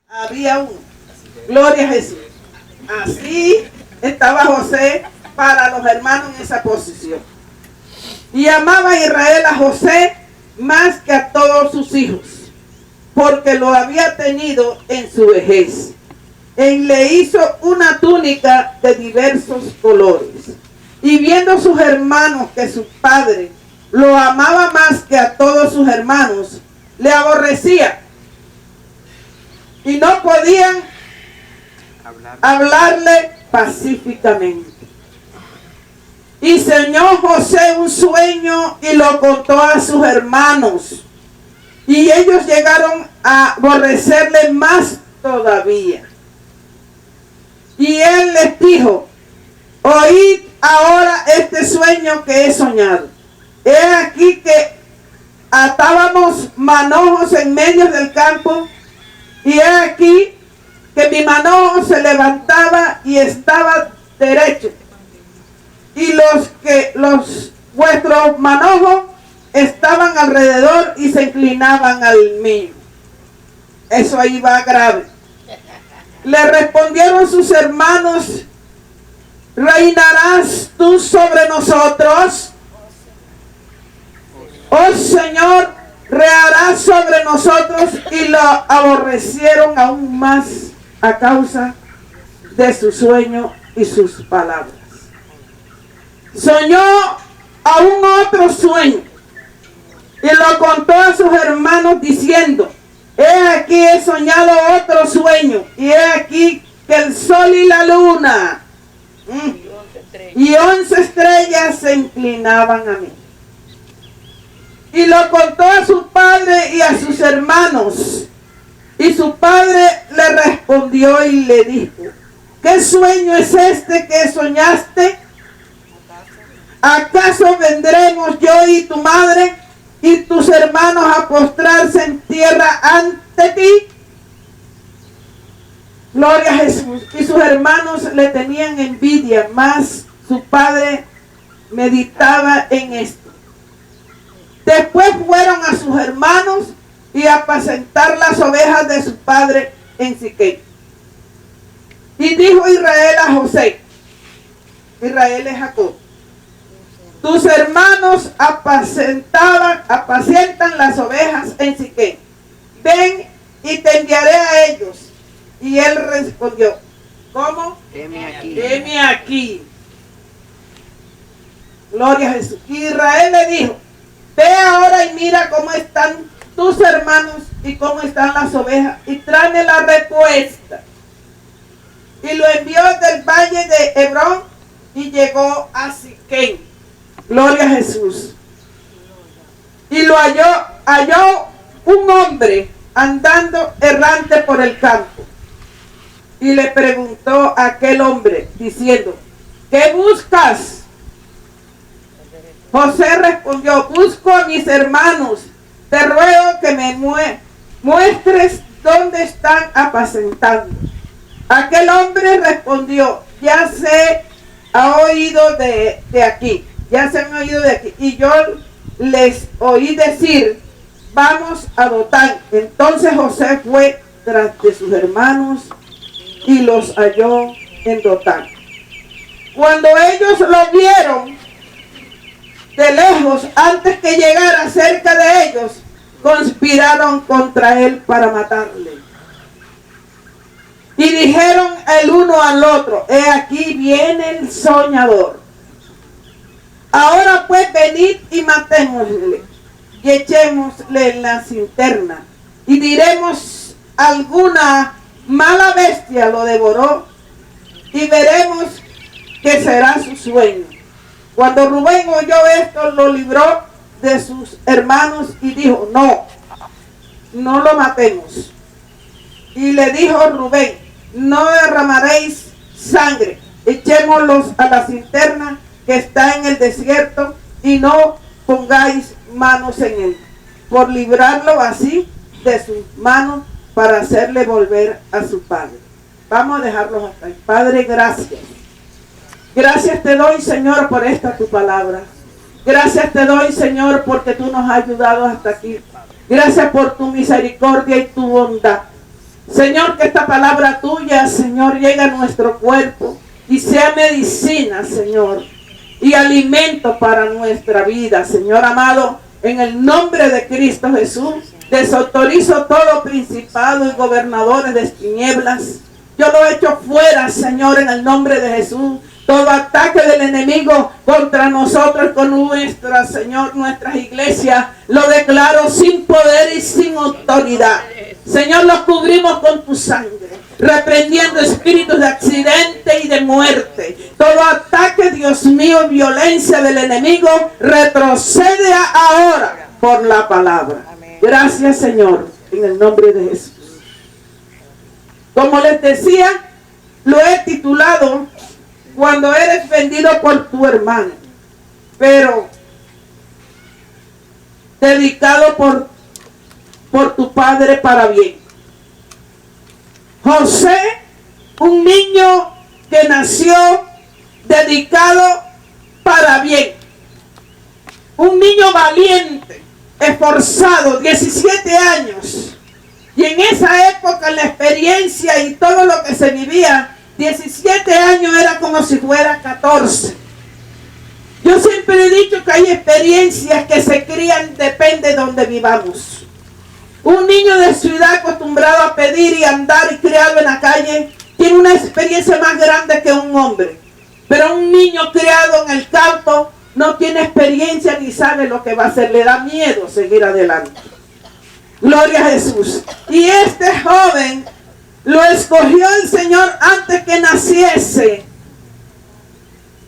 Había uno. Gloria a Jesús. Así estaba José para los hermanos en esa posición. Y amaba Israel a José más que a todos sus hijos, porque lo había tenido en su vejez. Él le hizo una túnica de diversos colores. Y viendo sus hermanos que su padre lo amaba más que a todos sus hermanos, le aborrecía. Y no podían hablarle pacíficamente. Y soñó José un sueño y lo contó a sus hermanos. Y ellos llegaron a aborrecerle más todavía. Y él les dijo: oíd ahora este sueño que he soñado. He aquí que atábamos manojos en medio del campo, y he aquí que mi manojo se levantaba y estaba derecho, y vuestros manojos estaban alrededor y se inclinaban al mío. Eso ahí va grave. Le respondieron sus hermanos: ¿reinarás tú sobre nosotros? Oh Señor, rearás sobre nosotros. Y lo aborrecieron aún más a causa de su sueño y sus palabras. Soñó aún otro sueño y lo contó a sus hermanos diciendo: he aquí he soñado otro sueño, y he aquí que el sol y la luna y 11 estrellas se inclinaban a mí. Y lo contó a su padre y a sus hermanos. Y su padre le respondió y le dijo: ¿qué sueño es este que soñaste? ¿Acaso vendremos yo y tu madre y tus hermanos a postrarse en tierra ante ti? Gloria a Jesús. Y sus hermanos le tenían envidia, mas su padre meditaba en esto. Después fueron a sus hermanos y a apacentar las ovejas de su padre en Siquem. Y dijo Israel a José, Israel es Jacob: tus hermanos apacientan las ovejas en Siquem. Ven y te enviaré a ellos. Y él respondió: ¿cómo? Heme aquí. Heme aquí. Gloria a Jesús. Y Israel le dijo: ve ahora y mira cómo están tus hermanos y cómo están las ovejas, y tráeme la respuesta. Y lo envió del valle de Hebrón y llegó a Siquem. Gloria a Jesús. Y lo halló un hombre andando errante por el campo. Y le preguntó a aquel hombre diciendo: ¿qué buscas? José respondió: busco a mis hermanos. Te ruego que me muestres dónde están apacentando. Aquel hombre respondió: ya se ha oído de aquí. Ya se han oído de aquí. Y yo les oí decir: vamos a Dotán. Entonces José fue tras de sus hermanos y los halló en Dotán. Cuando ellos lo vieron de lejos, antes que llegara cerca de ellos, conspiraron contra él para matarle. Y dijeron el uno al otro: he aquí viene el soñador. Ahora pues venid y matémosle y echémosle en la cisterna, y diremos: alguna mala bestia lo devoró, y veremos qué será su sueño. Cuando Rubén oyó esto, lo libró de sus hermanos y dijo: no lo matemos. Y le dijo Rubén: no derramaréis sangre, echémoslos a la cisterna que está en el desierto, y no pongáis manos en él, por librarlo así de sus manos, para hacerle volver a su padre. Vamos a dejarlos hasta ahí. Padre, gracias. Gracias te doy, Señor, por esta tu palabra. Gracias te doy, Señor, porque tú nos has ayudado hasta aquí. Gracias por tu misericordia y tu bondad. Señor, que esta palabra tuya, Señor, llegue a nuestro cuerpo y sea medicina, Señor, y alimento para nuestra vida, Señor amado, en el nombre de Cristo Jesús. Desautorizo todo principado y gobernadores de tinieblas. Yo lo echo fuera, Señor, en el nombre de Jesús. Todo ataque del enemigo contra nosotros, con nuestra, Señor, nuestras iglesias, lo declaro sin poder y sin autoridad. Señor, los cubrimos con tu sangre, reprendiendo espíritus de accidente y de muerte. Todo ataque, Dios mío, violencia del enemigo, retrocede ahora por la palabra. Gracias, Señor, en el nombre de Jesús. Como les decía, lo he titulado Cuando eres vendido por tu hermano, pero dedicado por tu padre para bien. José, un niño que nació dedicado para bien. Un niño valiente, esforzado, 17 años. Y en esa época la experiencia y todo lo que se vivía, 17 años era como si fuera 14. Yo siempre he dicho que hay experiencias que se crían, depende de donde vivamos. Un niño de ciudad acostumbrado a pedir y andar y criado en la calle, tiene una experiencia más grande que un hombre. Pero un niño criado en el campo no tiene experiencia ni sabe lo que va a hacer. Le da miedo seguir adelante. Gloria a Jesús. Y este joven lo escogió el Señor antes que naciese,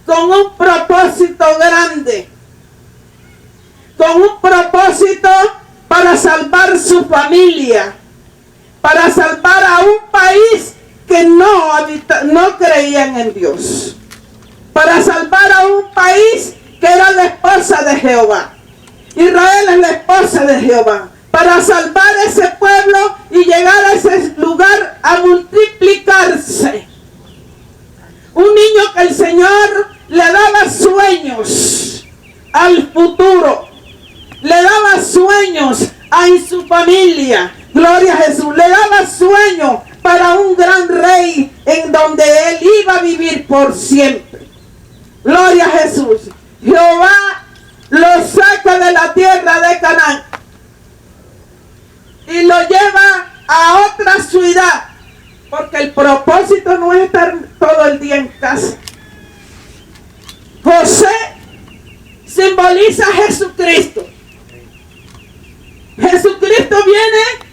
con un propósito grande, con un propósito para salvar su familia, para salvar a un país que no creían en Dios, para salvar a un país que era la esposa de Jehová. Israel es la esposa de Jehová. Para salvar ese pueblo y llegar a ese lugar a multiplicarse. Un niño que el Señor le daba sueños al futuro. Le daba sueños a su familia. Gloria a Jesús. Le daba sueños para un gran rey en donde él iba a vivir por siempre. Gloria a Jesús. Jehová lo saca de la tierra de Canaán y lo lleva a otra ciudad, porque el propósito no es estar todo el día en casa. José simboliza a Jesucristo. Jesucristo viene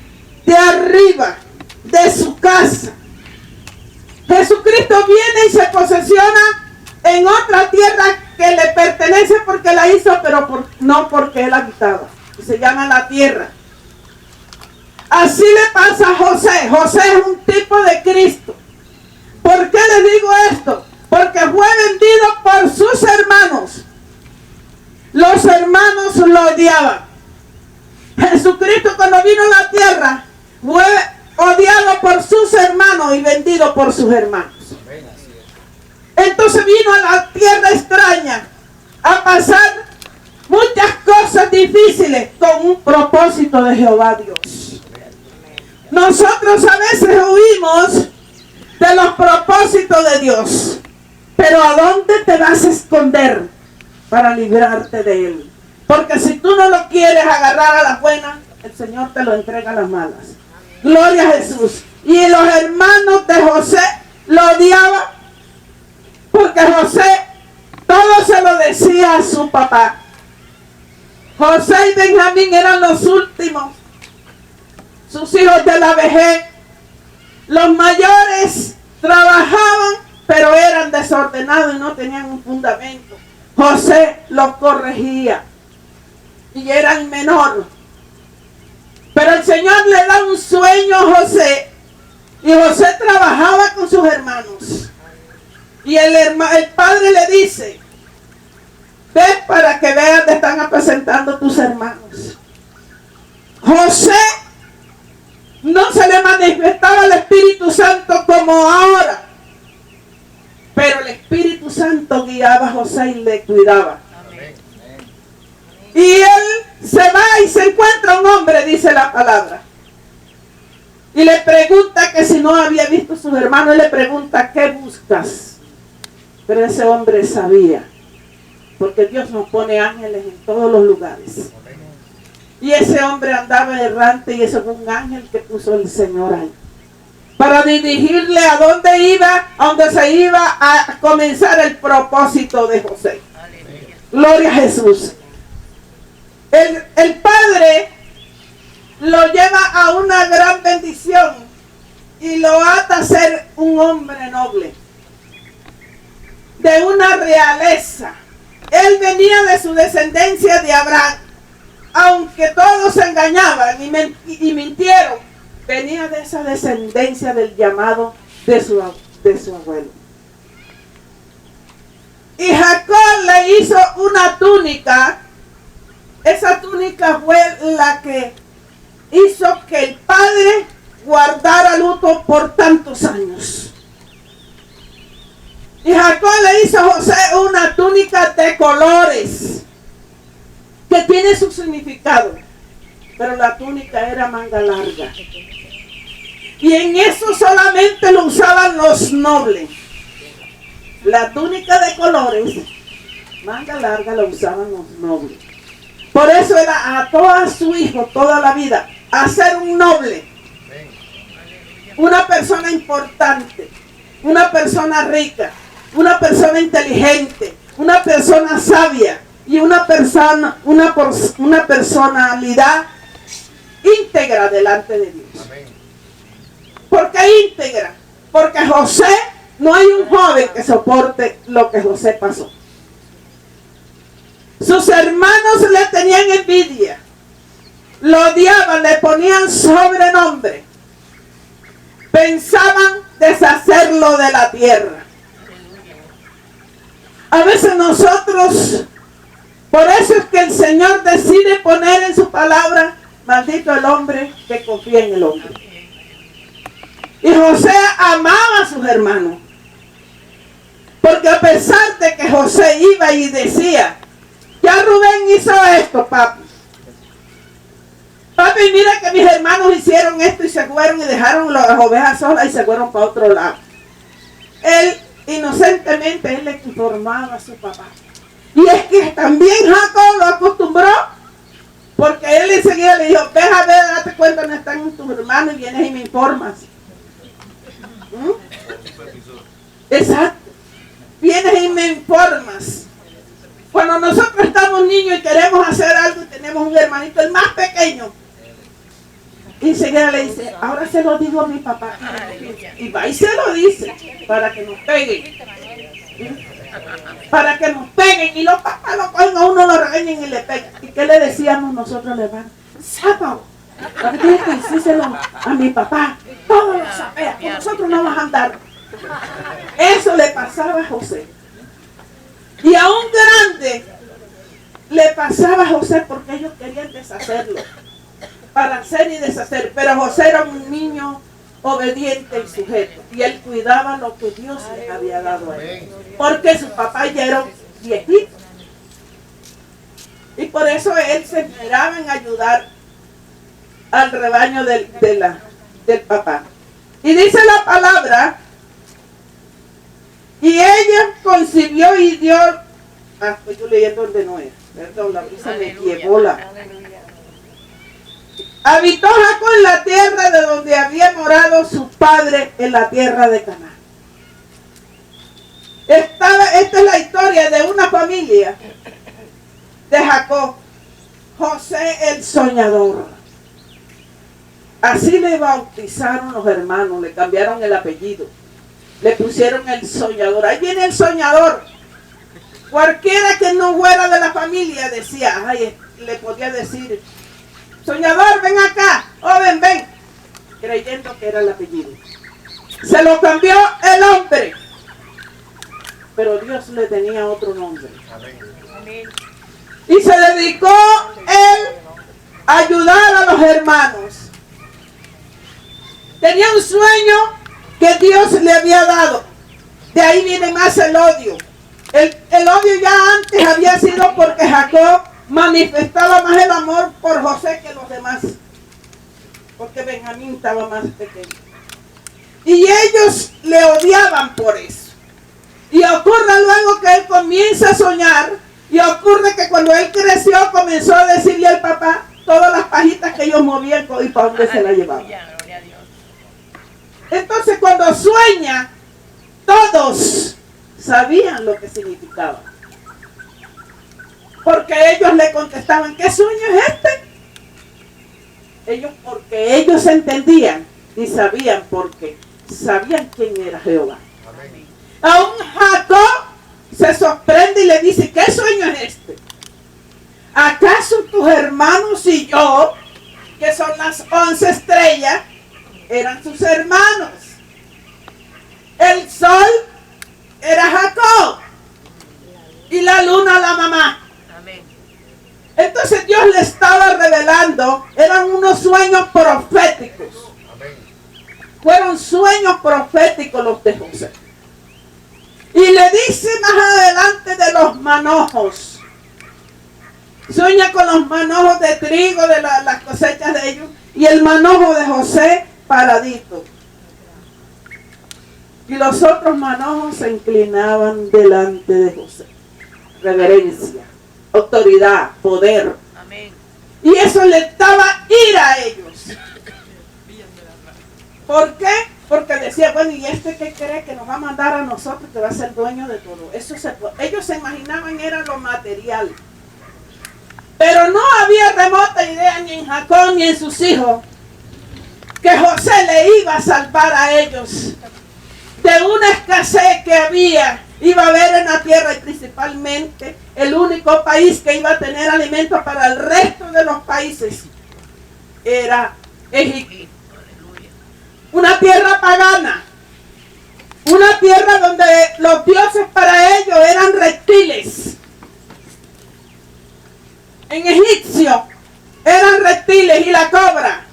de arriba, de su casa. Jesucristo viene y se posesiona en otra tierra que le pertenece porque la hizo, pero no porque él habitaba. Se llama la tierra. Así le pasa a José. José es un tipo de Cristo. ¿Por qué les digo esto? Porque fue vendido por sus hermanos. Los hermanos lo odiaban. Jesucristo, cuando vino a la tierra, fue odiado por sus hermanos y vendido por sus hermanos. Entonces vino a la tierra extraña a pasar muchas cosas difíciles con un propósito de Jehová Dios. Nosotros a veces huimos de los propósitos de Dios, pero ¿a dónde te vas a esconder para librarte de Él? Porque si tú no lo quieres agarrar a las buenas, el Señor te lo entrega a las malas. Gloria a Jesús. Y los hermanos de José lo odiaban porque José todo se lo decía a su papá. José y Benjamín eran los últimos, sus hijos de la vejez. Los mayores trabajaban, pero eran desordenados y no tenían un fundamento. José los corregía y era el menor. Pero el Señor le da un sueño a José y José trabajaba con sus hermanos. Y el padre le dice: ve para que veas, te están apresentando tus hermanos. José no se le manifestaba el Espíritu Santo como ahora, pero el Espíritu Santo guiaba a José y le cuidaba. Amén. Y él se va y se encuentra un hombre, dice la palabra. Y le pregunta que si no había visto a sus hermanos, y le pregunta, ¿qué buscas? Pero ese hombre sabía, porque Dios nos pone ángeles en todos los lugares. Y ese hombre andaba errante y eso fue un ángel que puso el Señor ahí, para dirigirle a dónde iba, a donde se iba a comenzar el propósito de José. Gloria a Jesús. El Padre lo lleva a una gran bendición y lo ata a ser un hombre noble, de una realeza. Él venía de su descendencia de Abraham, aunque todos se engañaban y mintieron, venía de esa descendencia del llamado de su abuelo. Y Jacob le hizo una túnica. Esa túnica fue la que hizo que el padre guardara luto por tantos años. Y Jacob le hizo a José una túnica de colores que tiene su significado, pero la túnica era manga larga y en eso solamente lo usaban los nobles. La túnica de colores manga larga la usaban los nobles. Por eso él ató a su hijo toda la vida a ser un noble, una persona importante, una persona rica, una persona inteligente, una persona sabia y una personalidad íntegra delante de Dios. ¿Por qué íntegra? Porque José, no hay un joven que soporte lo que José pasó. Sus hermanos le tenían envidia, lo odiaban, le ponían sobrenombre, pensaban deshacerlo de la tierra. A veces nosotros, por eso es que el Señor decide poner en su palabra, maldito el hombre que confía en el hombre. Y José amaba a sus hermanos, porque a pesar de que José iba y decía, ya Rubén hizo esto, papi. Papi, mira que mis hermanos hicieron esto y se fueron y dejaron las ovejas solas y se fueron para otro lado. Él, inocentemente, él le informaba a su papá. Y es que también Jacob lo acostumbró, porque él enseguida le dijo, ve a ver, date cuenta dónde están tus hermanos y vienes y me informas. Exacto. Vienes y me informas. Cuando nosotros estamos niños y queremos hacer algo y tenemos un hermanito, el más pequeño, y enseguida le dice, ahora se lo digo a mi papá. Y va y se lo dice para que nos peguen. Para que nos peguen. Y los papás lo cogen a uno, lo regañan y le pegan. ¿Y qué le decíamos nosotros, hermano? Sápalo. Porque tienes que decírselo a mi papá. Todos lo sapean. Con nosotros no vas a andar. Eso le pasaba a José. Y a un grande le pasaba a José porque ellos querían deshacerlo. Para hacer y deshacer. Pero José era un niño obediente y sujeto. Y él cuidaba lo que Dios le había dado a él. Porque su papá ya era viejito. Y por eso él se esperaba en ayudar al rebaño del papá. Y dice la palabra, y ella concibió y dio, estoy yo leyendo donde no es, perdón, la brisa me llevó habitó Jacob en la tierra de donde había morado su padre, en la tierra de Canaán. Esta es la historia de una familia de Jacob, José el soñador. Así le bautizaron los hermanos, le cambiaron el apellido, le pusieron el soñador. Ahí viene el soñador. Cualquiera que no fuera de la familia decía, ay, le podía decir, soñador, ven acá, joven, ven, creyendo que era el apellido. Se lo cambió el hombre, pero Dios le tenía otro nombre. Amén. Y se dedicó él a ayudar a los hermanos. Tenía un sueño que Dios le había dado. De ahí viene más el odio. El odio ya antes había sido porque Jacob manifestaba más el amor por José que los demás. porque Benjamín estaba más pequeño. Y ellos le odiaban por eso. Y ocurre luego que él comienza a soñar, y ocurre que cuando él creció comenzó a decirle al papá todas las pajitas que ellos movían y para dónde se la llevaban. Entonces cuando sueña, todos sabían lo que significaba. Porque ellos le contestaban, ¿qué sueño es este? Porque ellos entendían y sabían por qué. Sabían quién era Jehová. Amén. Aún Jacob se sorprende y le dice, ¿qué sueño es este? ¿Acaso tus hermanos y yo, que son las 11 estrellas, eran sus hermanos? El sol era Jacob y la luna la mamá. Amén. Entonces Dios le estaba revelando, eran unos sueños proféticos. Amén. Fueron sueños proféticos los de José. Y le dice más adelante de los manojos. Sueña con los manojos de trigo, de las cosechas de ellos, y el manojo de José paradito. Y los otros manojos se inclinaban delante de José. Reverencia, autoridad, poder. Amén. Y eso le daba ira a ellos. ¿Por qué? Porque decía, bueno, ¿y este qué cree que nos va a mandar a nosotros, que va a ser dueño de todo? Ellos se imaginaban era lo material. Pero no había remota idea ni en Jacob ni en sus hijos que José le iba a salvar a ellos de una escasez que iba a haber en la tierra, y principalmente el único país que iba a tener alimentos para el resto de los países era Egipto. Una tierra pagana, una tierra donde los dioses para ellos eran reptiles. En egipcio eran reptiles y la cobra.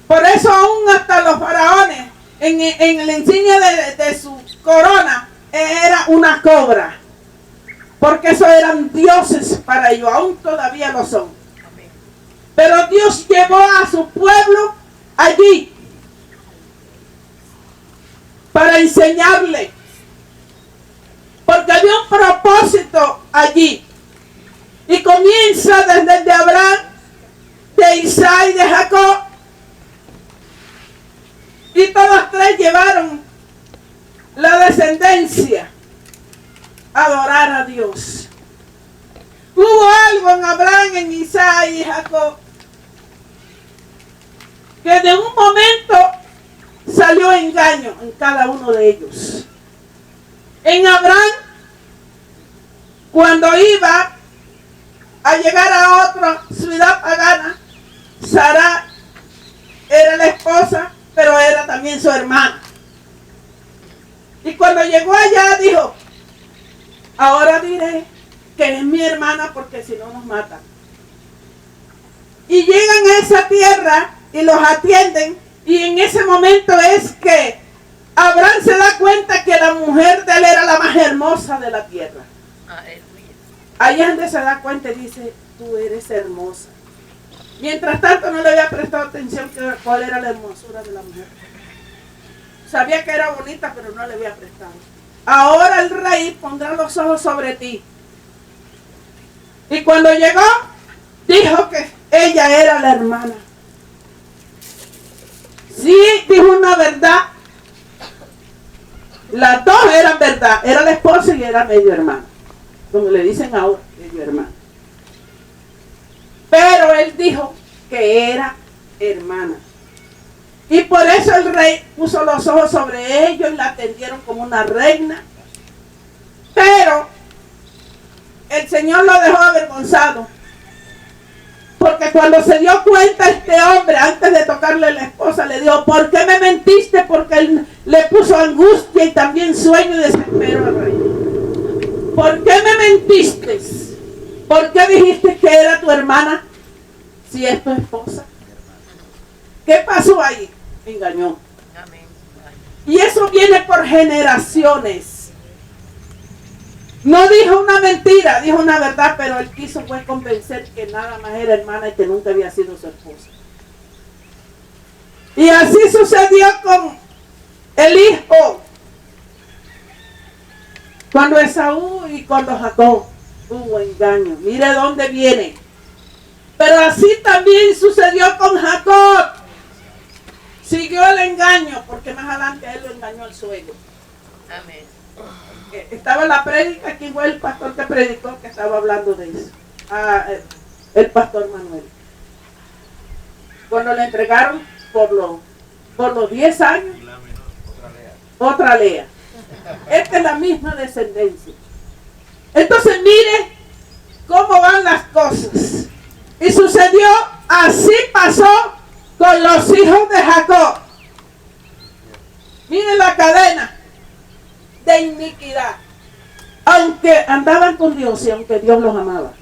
Por eso aún hasta los faraones, en la insignia de su corona, era una cobra. Porque esos eran dioses para ellos, aún todavía lo son. Pero Dios llevó a su pueblo allí para enseñarle, porque había un propósito allí, y comienza desde el de Abraham, de Isaac y de Jacob, y todos tres llevaron la descendencia a adorar a Dios. Hubo algo en Abraham, en Isaac y Jacob, que de un momento salió engaño en cada uno de ellos. En Abraham, cuando iba a llegar a otra ciudad pagana, Sara era la esposa, pero era también su hermana. Y cuando llegó allá dijo, ahora diré que es mi hermana porque si no nos matan. Y llegan a esa tierra y los atienden. Y en ese momento es que Abraham se da cuenta que la mujer de él era la más hermosa de la tierra. Ahí es donde se da cuenta y dice, tú eres hermosa. Mientras tanto no le había prestado atención cuál era la hermosura de la mujer. Sabía que era bonita, pero no le había prestado. Ahora el rey pondrá los ojos sobre ti. Y cuando llegó, dijo que ella era la hermana. Sí, dijo una verdad. Las dos eran verdad. Era la esposa y era medio hermana. Como le dicen ahora, medio hermana. Pero él dijo que era hermana. Y por eso el rey puso los ojos sobre ellos y la atendieron como una reina. Pero el Señor lo dejó avergonzado. Porque cuando se dio cuenta este hombre, antes de tocarle a la esposa, le dijo, ¿por qué me mentiste? Porque él le puso angustia y también sueño y desespero al rey. ¿Por qué me mentiste? ¿Por qué dijiste que era tu hermana si es tu esposa? ¿Qué pasó ahí? Engañó. Y eso viene por generaciones. No dijo una mentira, dijo una verdad, pero él quiso convencer que nada más era hermana y que nunca había sido su esposa. Y así sucedió con el hijo. Cuando Esaú y cuando Jacob hubo engaño. Mire dónde viene. Pero así también sucedió con Jacob. Siguió el engaño, porque más adelante él lo engañó al suegro. Amén. Estaba en la prédica, aquí fue el pastor que predicó que estaba hablando de eso. El pastor Manuel. Cuando le entregaron por los 10 años, otra Lea. Esta es la misma descendencia. Entonces mire cómo van las cosas. Y sucedió, así pasó con los hijos de Jacob. Miren la cadena de iniquidad. Aunque andaban con Dios y aunque Dios los amaba,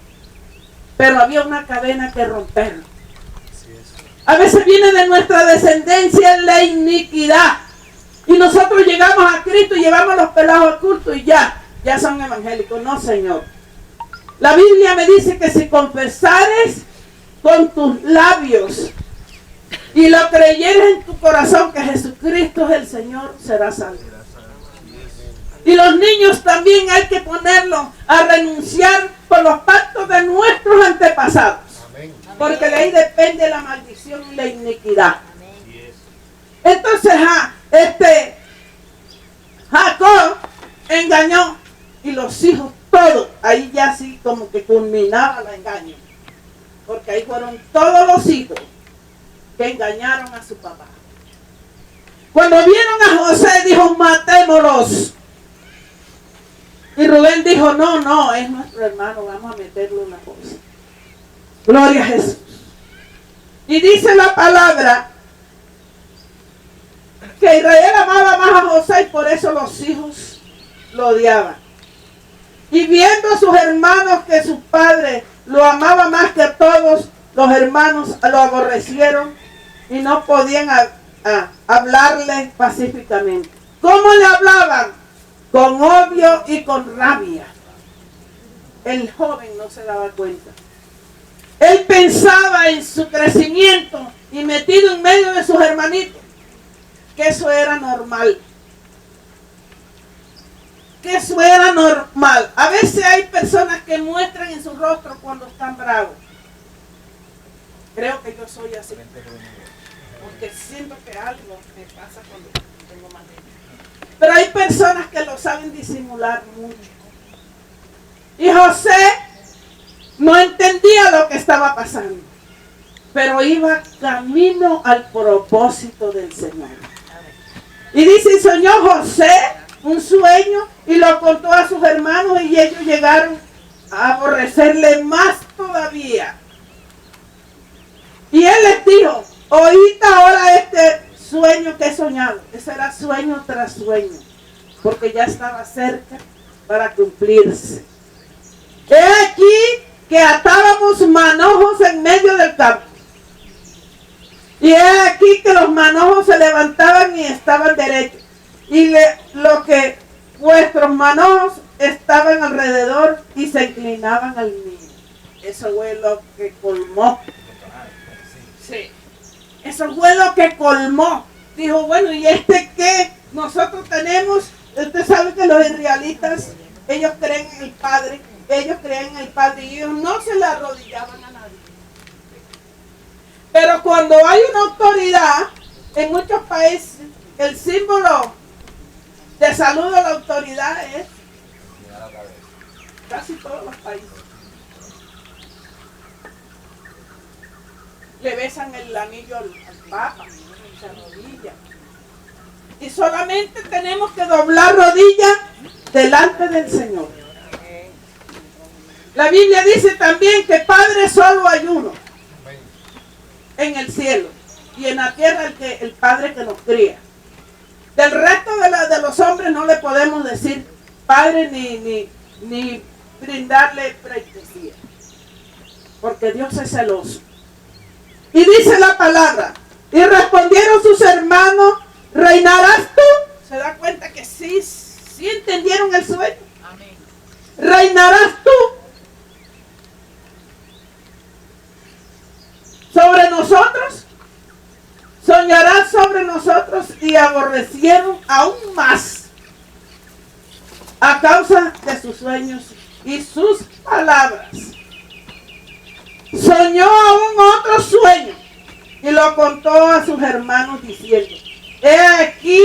pero había una cadena que romper. A veces viene de nuestra descendencia la iniquidad. Y nosotros llegamos a Cristo y llevamos los pelados ocultos y ya son evangélicos. No, Señor. La Biblia me dice que si confesares con tus labios y lo creyeres en tu corazón que Jesucristo es el Señor, serás salvo. Y los niños también hay que ponerlos a renunciar por los pactos de nuestros antepasados. Porque de ahí depende la maldición y la iniquidad. Entonces Jacob engañó y los hijos todos, ahí ya sí como que culminaba el engaño. Porque ahí fueron todos los hijos que engañaron a su papá. Cuando vieron a José, dijo, matémoslos. Y Rubén dijo, no, es nuestro hermano, vamos a meterle una cosa. Gloria a Jesús. Y dice la palabra que Israel amaba más a José y por eso los hijos lo odiaban. Y viendo a sus hermanos que su padre lo amaba más que a todos, los hermanos lo aborrecieron y no podían hablarle pacíficamente. ¿Cómo le hablaban? Con odio y con rabia. El joven no se daba cuenta. Él pensaba en su crecimiento y metido en medio de sus hermanitos, que eso era normal. Que eso era normal. A veces hay personas que muestran en su rostro cuando están bravos. Creo que yo soy así. Porque siento que algo me pasa cuando tengo más de ellos. Pero hay personas que lo saben disimular mucho. Y José no entendía lo que estaba pasando, pero iba camino al propósito del Señor. Y dice, soñó José un sueño y lo contó a sus hermanos y ellos llegaron a aborrecerle más todavía. Y él les dijo, oíd ahora este sueño que he soñado. Ese era sueño tras sueño, porque ya estaba cerca para cumplirse. He aquí que atábamos manojos en medio del campo. Y he aquí que los manojos se levantaban y estaban derechos. Y lo que vuestros manojos estaban alrededor y se inclinaban al mío. Eso fue lo que colmó. Sí. Eso fue lo que colmó. Dijo, bueno, ¿y qué? Nosotros tenemos, usted sabe que los israelitas, ellos creen en el Padre. Ellos creen en el Padre y ellos no se le arrodillaban a nadie. Pero cuando hay una autoridad, en muchos países, el símbolo de saludo a la autoridad es casi todos los países. Le besan el anillo al Papa, se arrodilla. Y solamente tenemos que doblar rodillas delante del Señor. La Biblia dice también que Padre solo hay uno en el cielo y en la tierra el Padre que nos cría. Del resto de los hombres no le podemos decir Padre ni brindarle pleitesía, porque Dios es celoso. Y dice la palabra, y respondieron sus hermanos, ¿reinarás tú? ¿Se da cuenta que sí entendieron el sueño? Amén. ¿Reinarás tú sobre nosotros? ¿Soñarás nosotros y aborrecieron aún más a causa de sus sueños y sus palabras. Soñó aún otro sueño y lo contó a sus hermanos diciendo: he aquí,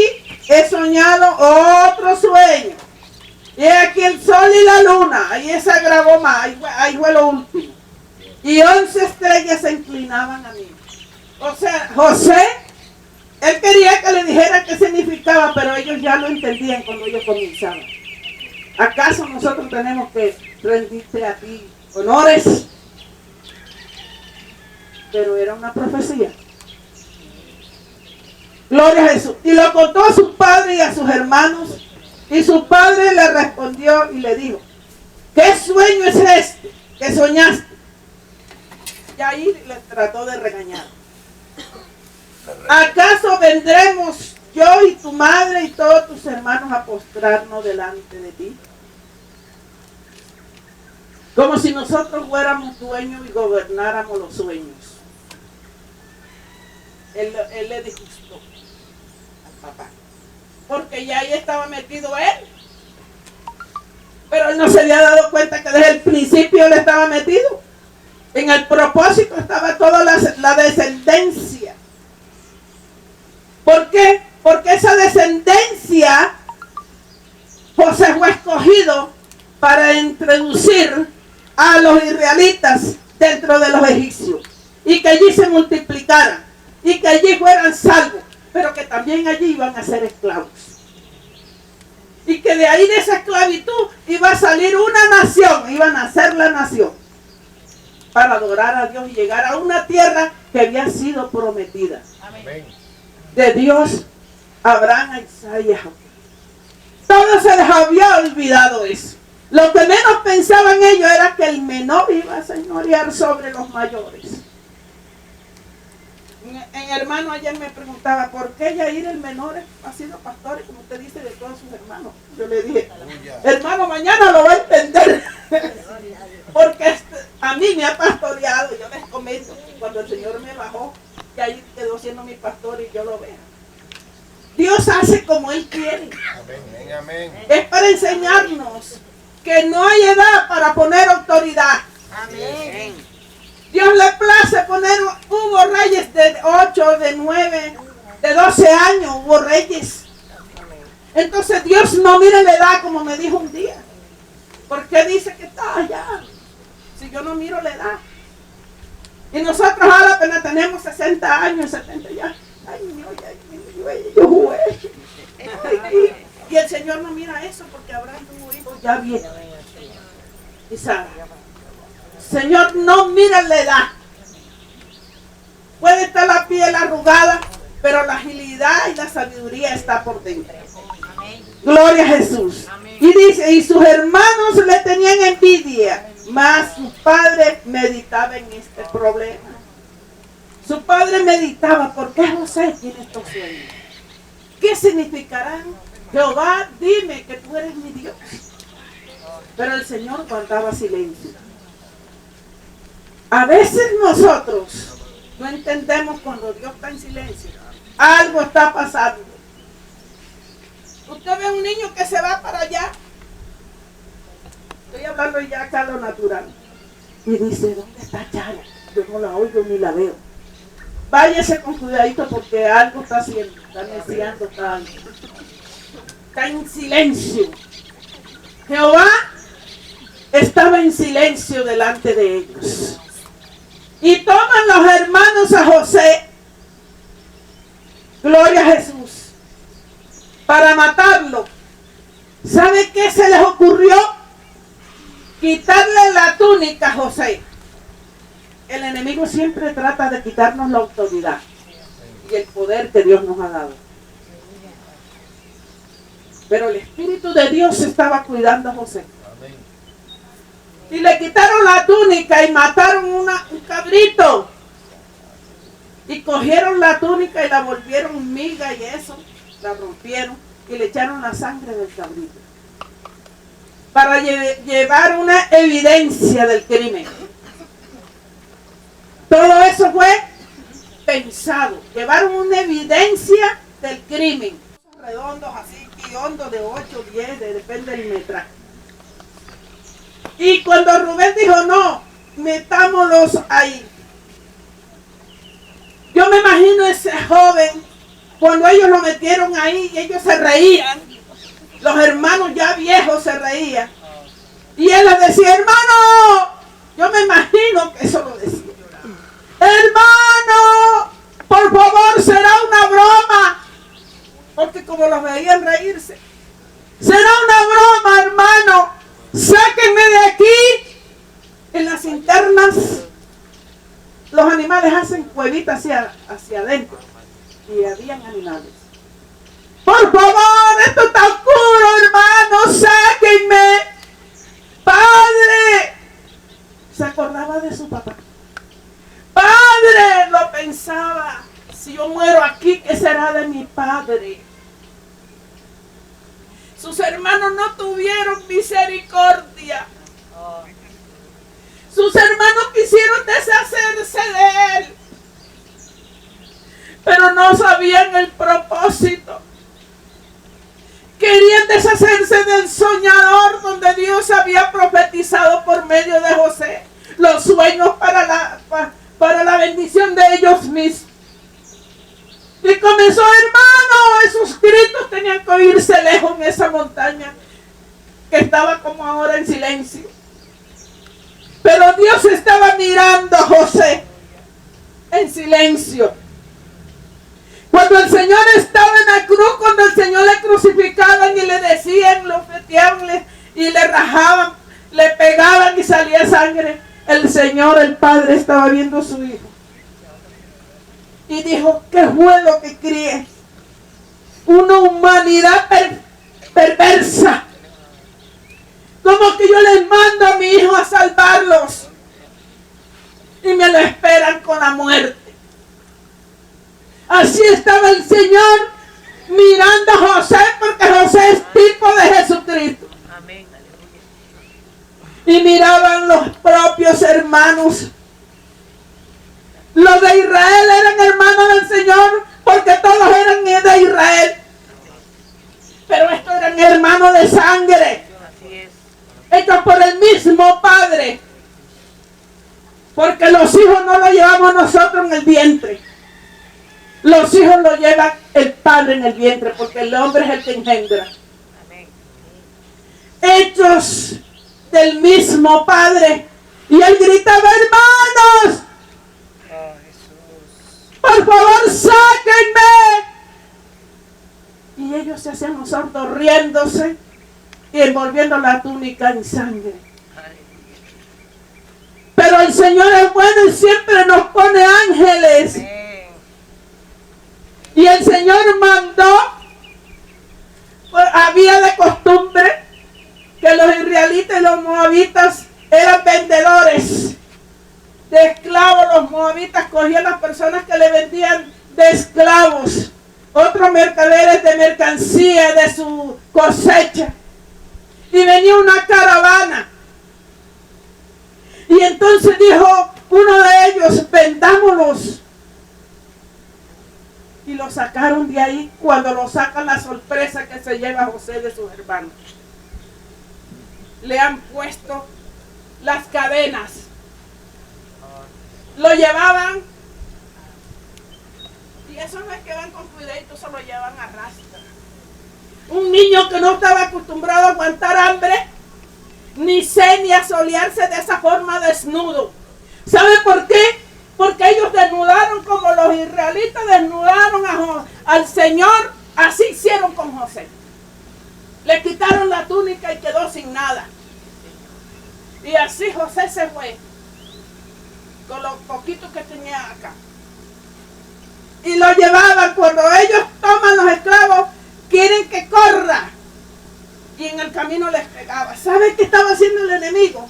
he soñado otro sueño. He aquí el sol y la luna. Ahí se agravó más, ahí fue lo último. Y 11 estrellas se inclinaban a mí. O sea, José, él quería que le dijera qué significaba, pero ellos ya lo entendían cuando ellos comenzaban. ¿Acaso nosotros tenemos que rendirte a ti honores? Pero era una profecía. Gloria a Jesús. Y lo contó a su padre y a sus hermanos. Y su padre le respondió y le dijo: ¿qué sueño es este que soñaste? Y ahí le trató de regañar. ¿Acaso vendremos yo y tu madre y todos tus hermanos a postrarnos delante de ti? Como si nosotros fuéramos dueños y gobernáramos los sueños. Él le disgustó al papá, porque ya ahí estaba metido él. Pero él no se había dado cuenta que desde el principio él estaba metido. En el propósito estaba toda la descendencia. ¿Por qué? Porque esa descendencia, José fue escogido para introducir a los israelitas dentro de los egipcios y que allí se multiplicaran y que allí fueran salvos, pero que también allí iban a ser esclavos. Y que de ahí, de esa esclavitud, iba a salir una nación, iba a nacer la nación para adorar a Dios y llegar a una tierra que había sido prometida. Amén. De Dios a Abraham, a Isaac y a Jacob. Todo se les había olvidado eso. Lo que menos pensaban ellos era que el menor iba a señorear sobre los mayores. Un hermano ayer me preguntaba: ¿por qué Yair el menor ha sido pastor? Y como usted dice, de todos sus hermanos. Yo le dije: hermano, mañana lo va a entender. Porque a mí me ha pastoreado. Yo les comento, cuando el Señor me bajó, Yair quedó siendo mi pastor y yo lo veo. Dios hace como Él quiere. Amén, amén. Es para enseñarnos que no hay edad para poner autoridad. Amén. Dios le place poner, hubo reyes de 8, de 9, de 12 años, hubo reyes. Entonces Dios no mira la edad, como me dijo un día. ¿Por qué dice que está allá? Si yo no miro la edad. Y nosotros ahora apenas tenemos 60 años, 70 ya. Ay, yo jugué. Y el Señor no mira eso, porque Abraham tuvo hijos ya bien. Y sabe. Señor no mira la edad. Puede estar la piel arrugada, pero la agilidad y la sabiduría está por dentro. Amén. Gloria a Jesús. Amén. Y dice, y sus hermanos le tenían envidia, mas su padre meditaba en este problema. Su padre meditaba: ¿por qué José tiene estos sueños? ¿Qué significarán? Jehová, dime que tú eres mi Dios. Pero el Señor guardaba silencio. A veces nosotros no entendemos cuando Dios está en silencio. Algo está pasando. Usted ve a un niño que se va para allá. Estoy hablando ya acá lo natural. Y dice: ¿dónde está Chara? Yo no la oigo ni la veo. Váyase con cuidadito, porque algo está haciendo. Está neciando, está en silencio. Jehová estaba en silencio delante de ellos. Y toman los hermanos a José, gloria a Jesús, para matarlo. ¿Sabe qué se les ocurrió? Quitarle la túnica a José. El enemigo siempre trata de quitarnos la autoridad y el poder que Dios nos ha dado. Pero el Espíritu de Dios estaba cuidando a José. Y le quitaron la túnica y mataron un cabrito. Y cogieron la túnica y la volvieron miga y eso, la rompieron y le echaron la sangre del cabrito. Para llevar una evidencia del crimen. Todo eso fue pensado. Llevaron una evidencia del crimen. Redondos así, y hondos de 8, 10, depende del metraje. Y cuando Rubén dijo, no, metámoslos ahí. Yo me imagino ese joven, cuando ellos lo metieron ahí, y ellos se reían. Los hermanos ya viejos se reían. Y él les decía, hermano, yo me imagino que eso lo decía. Hermano, por favor, será una broma. Porque como los veían reírse. Será una broma, hermano. Sáquenme de aquí. En las internas, los animales hacen cuevitas hacia adentro. Y habían animales. Por favor, esto está oscuro, hermano. Sáquenme. Padre. Se acordaba de su papá. Padre, lo pensaba. Si yo muero aquí, ¿qué será de mi padre? Sus hermanos no tuvieron misericordia. Sus hermanos quisieron deshacerse de él, pero no sabían el propósito. Querían deshacerse del soñador donde Dios había profetizado por medio de José los sueños para la bendición de ellos mismos. Y comenzó, hermano, esos gritos tenían que oírse lejos en esa montaña que estaba como ahora en silencio. Pero Dios estaba mirando a José en silencio. Cuando el Señor estaba en la cruz, cuando el Señor le crucificaban y le decían, lo feteaban y le rajaban, le pegaban y salía sangre, el Señor, el Padre, estaba viendo a su hijo. Y dijo, ¿qué fue lo que crié? Una humanidad perversa. Como que yo les mando a mi hijo a salvarlos. Y me lo esperan con la muerte. Así estaba el Señor mirando a José, porque José es tipo de Jesucristo. Amén. Y miraban los propios hermanos. Los de Israel eran hermanos del Señor porque todos eran de Israel. Pero estos eran hermanos de sangre. Hechos por el mismo Padre. Porque los hijos no los llevamos nosotros en el vientre. Los hijos los lleva el Padre en el vientre, porque el hombre es el que engendra. Hechos del mismo Padre. Y él gritaba, hermanos, por favor, sáquenme. Y ellos se hacían los sordos riéndose y envolviendo la túnica en sangre. Pero el Señor es bueno y siempre nos pone ángeles. Y el Señor mandó, pues, había de costumbre que los israelitas y los moabitas eran vendedores de esclavos. Los moabitas cogían a las personas que le vendían de esclavos, otros mercaderes de mercancía de su cosecha. Y venía una caravana. Y entonces dijo uno de ellos, vendámoslos. Y lo sacaron de ahí. Cuando lo sacan, la sorpresa que se lleva José de sus hermanos. Le han puesto las cadenas. Lo llevaban. Y eso no es que van con cuidadito, se lo llevan a rastro. Un niño que no estaba acostumbrado a aguantar hambre, ni ni a solearse de esa forma desnudo. ¿Sabe por qué? Porque ellos desnudaron como los israelitas desnudaron al Señor. Así hicieron con José. Le quitaron la túnica y quedó sin nada. Y así José se fue con lo poquito que tenía acá. Y lo llevaban. Cuando ellos toman los esclavos, quieren que corra. Y en el camino les pegaba. ¿Sabe qué estaba haciendo el enemigo?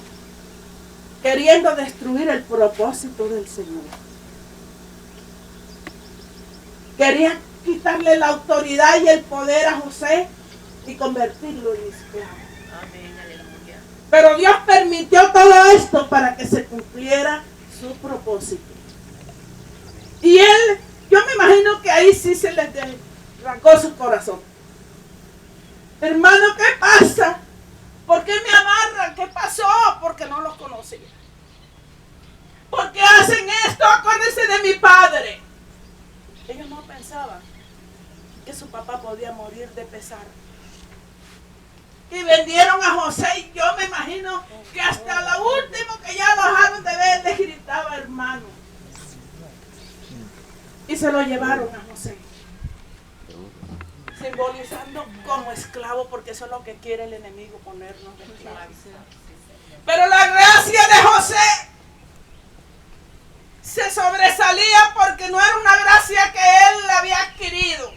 Queriendo destruir el propósito del Señor. Quería quitarle la autoridad y el poder a José y convertirlo en esclavo. Amén, aleluya. Pero Dios permitió todo esto para que se cumpliera su propósito. Y él ahí sí se les arrancó su corazón. Hermano, ¿qué pasa? ¿Por qué me amarran? ¿Qué pasó? Porque no los conocía. ¿Por qué hacen esto? Acuérdense de mi padre. Ellos no pensaban que su papá podía morir de pesar. Y vendieron a José, y yo me imagino que hasta lo último que ya lo dejaron de ver, les gritaba hermano. Y se lo llevaron a José, simbolizando como esclavo, porque eso es lo que quiere el enemigo, ponernos de esclavos. Pero la gracia de José se sobresalía porque no era una gracia que él había adquirido,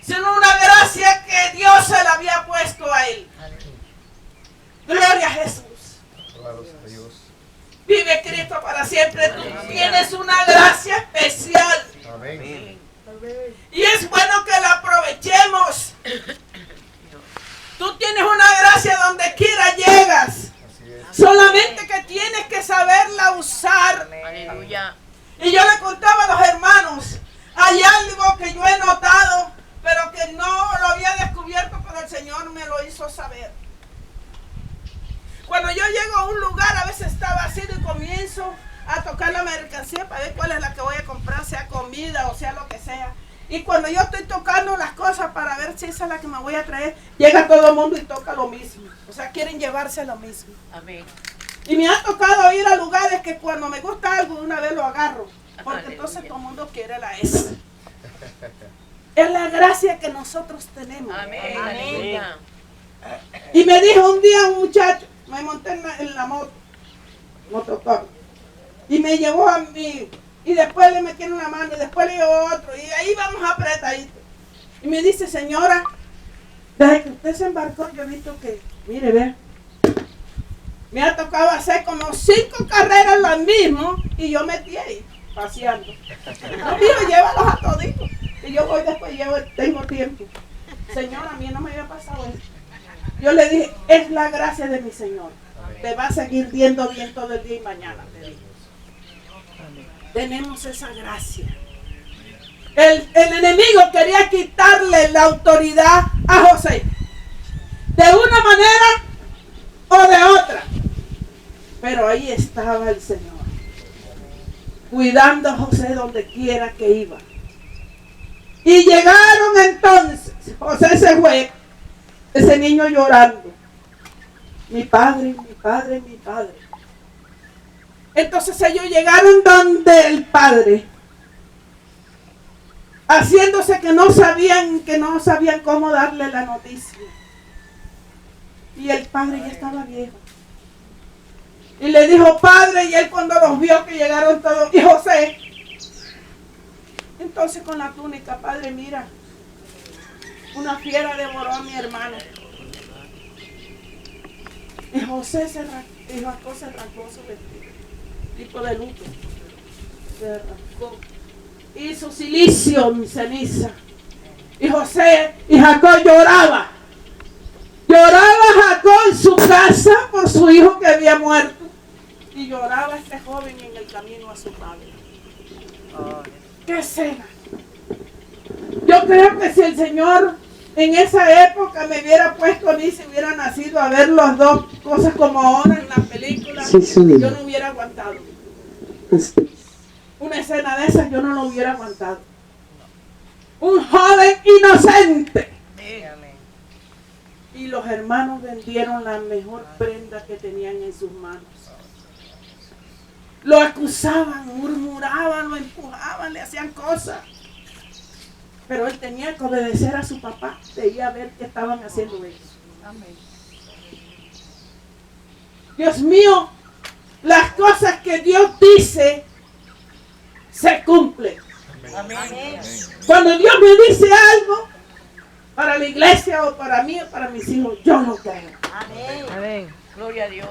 sino una gracia que Dios se la había puesto a él. Gloria a Jesús. Vive Cristo para siempre. Tú tienes una gracia especial. Amén. Y es bueno que la aprovechemos. Tú tienes una gracia donde quiera llegas. Solamente que tienes que saberla usar. Aleluya. Y yo le contaba a los hermanos, hay algo que yo he notado, pero que no lo había descubierto, pero el Señor me lo hizo saber. Cuando yo llego a un lugar, a veces está vacío y comienzo a tocar la mercancía para ver cuál es la que voy a comprar, sea comida o sea lo que sea. Y cuando yo estoy tocando las cosas para ver si esa es la que me voy a traer, llega todo el mundo y toca lo mismo. O sea, quieren llevarse lo mismo. Amén. Y me ha tocado ir a lugares que cuando me gusta algo, una vez lo agarro. Porque entonces todo el mundo quiere la S. Es la gracia que nosotros tenemos. Amén. Amén. Y me dijo un día un muchacho, me monté en la motocar, y me llevó a mí, y después le metí en una mano, y después le llevó otro, y ahí vamos apretaditos. Y me dice, señora, desde que usted se embarcó, yo he visto que, mire, vea, me ha tocado hacer como 5 carreras las mismas, y yo metí ahí, paseando. No, digo, llévalos a toditos, y yo voy después, tengo tiempo. Señora, a mí no me había pasado eso. Yo le dije, es la gracia de mi Señor. Amén. Te va a seguir viendo bien todo el día y mañana. Te digo. Tenemos esa gracia. El enemigo quería quitarle la autoridad a José. De una manera o de otra. Pero ahí estaba el Señor. Cuidando a José donde quiera que iba. Y llegaron entonces. José se fue. Ese niño llorando. Mi padre, mi padre, mi padre. Entonces ellos llegaron donde el padre, haciéndose que no sabían cómo darle la noticia. Y el padre ya estaba viejo. Y le dijo, padre, y él cuando los vio que llegaron todos, y José, entonces con la túnica, padre, mira, una fiera devoró a mi hermano. Y José se arrancó su vestido, tipo de luto. Se arrancó. Hizo silicio en ceniza. Y José y Jacob lloraba. Lloraba Jacob en su casa por su hijo que había muerto. Y lloraba este joven en el camino a su padre. Oh, ¡qué escena! Yo creo que si el Señor en esa época me hubiera puesto a mí, si hubiera nacido a ver las dos cosas como ahora en la película, yo no hubiera aguantado. Una escena de esas yo no lo hubiera aguantado. Un joven inocente. Y los hermanos vendieron la mejor prenda que tenían en sus manos. Lo acusaban, murmuraban, lo empujaban, le hacían cosas. Pero él tenía que obedecer a su papá. Debía ver qué estaban haciendo ellos. Amén. Dios mío, las cosas que Dios dice se cumplen. Amén. Cuando Dios me dice algo para la iglesia o para mí o para mis hijos, yo lo creo. Amén. Amén. Gloria a Dios.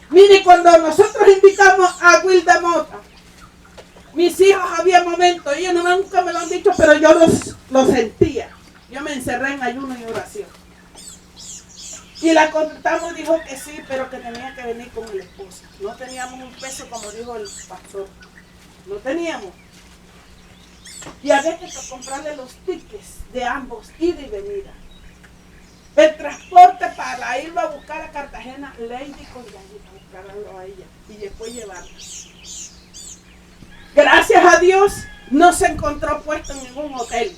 Mire, cuando nosotros invitamos a Wilda Mota, mis hijos había momentos, ellos nunca me lo han dicho, pero yo lo sentía. Yo me encerré en ayuno y oración. Y la contestamos, dijo que sí, pero que tenía que venir con el esposo. No teníamos un peso, como dijo el pastor. No teníamos. Y había que comprarle los tickets de ambos, ida y venida. El transporte para irlo a buscar a Cartagena, Lady con Yayi, a buscarlo a ella y después llevarlo. Gracias a Dios no se encontró puesto en ningún hotel.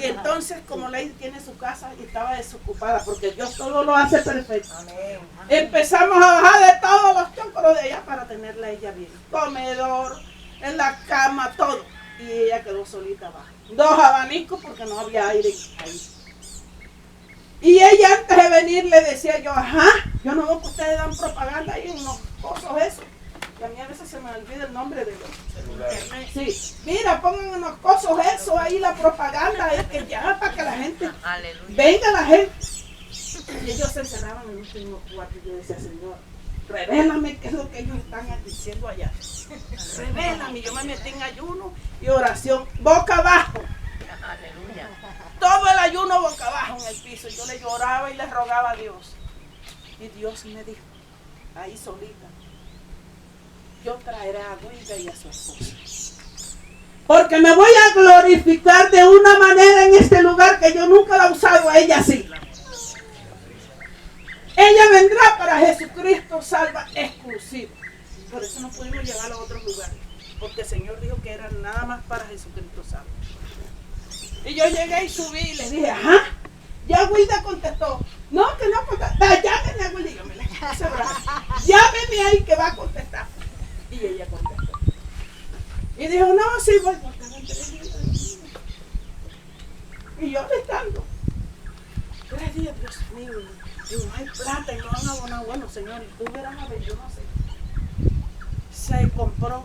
Y entonces, como Lady tiene su casa y estaba desocupada, porque Dios todo lo hace perfecto. Amén. Empezamos a bajar de todos los chócoros de ella para tenerla ella bien. Comedor, en la cama, todo. Y ella quedó solita abajo. 2 abanicos porque no había aire ahí. Y ella antes de venir le decía yo, ajá, yo no veo que ustedes dan propaganda ahí en los cosos esos. Que a mí a veces se me olvida el nombre de los. Sí, mira, pongan en los cosos eso ahí, la propaganda, es que ya para que la gente, venga la gente. Y ellos se encerraban en un último cuarto y yo decía, Señor, revélame qué es lo que ellos están diciendo allá. Revélame, yo me metí en ayuno y oración, boca abajo. Aleluya. Todo el ayuno boca abajo en el piso. Yo le lloraba y le rogaba a Dios. Y Dios me dijo, ahí solita, yo traeré a Wilda y a su esposa. Porque me voy a glorificar de una manera en este lugar que yo nunca la he usado a ella así. Ella vendrá para Jesucristo salva exclusivo. Por eso no pudimos llegar a otros lugares. Porque el Señor dijo que era nada más para Jesucristo salva. Y yo llegué y subí y le dije, ajá, ya Wilda contestó. No, que no contestó. Llámeme a Wilda. Y yo me le puse bravo. Llámeme ahí que va a contestar. Y ella contestó. Y dijo, no, sí, voy a contestar. Y yo le estando. 3 días, Dios mío, y no hay plata y no han abonado. Bueno, Señor, y tú verás a ver, yo no sé. Se compró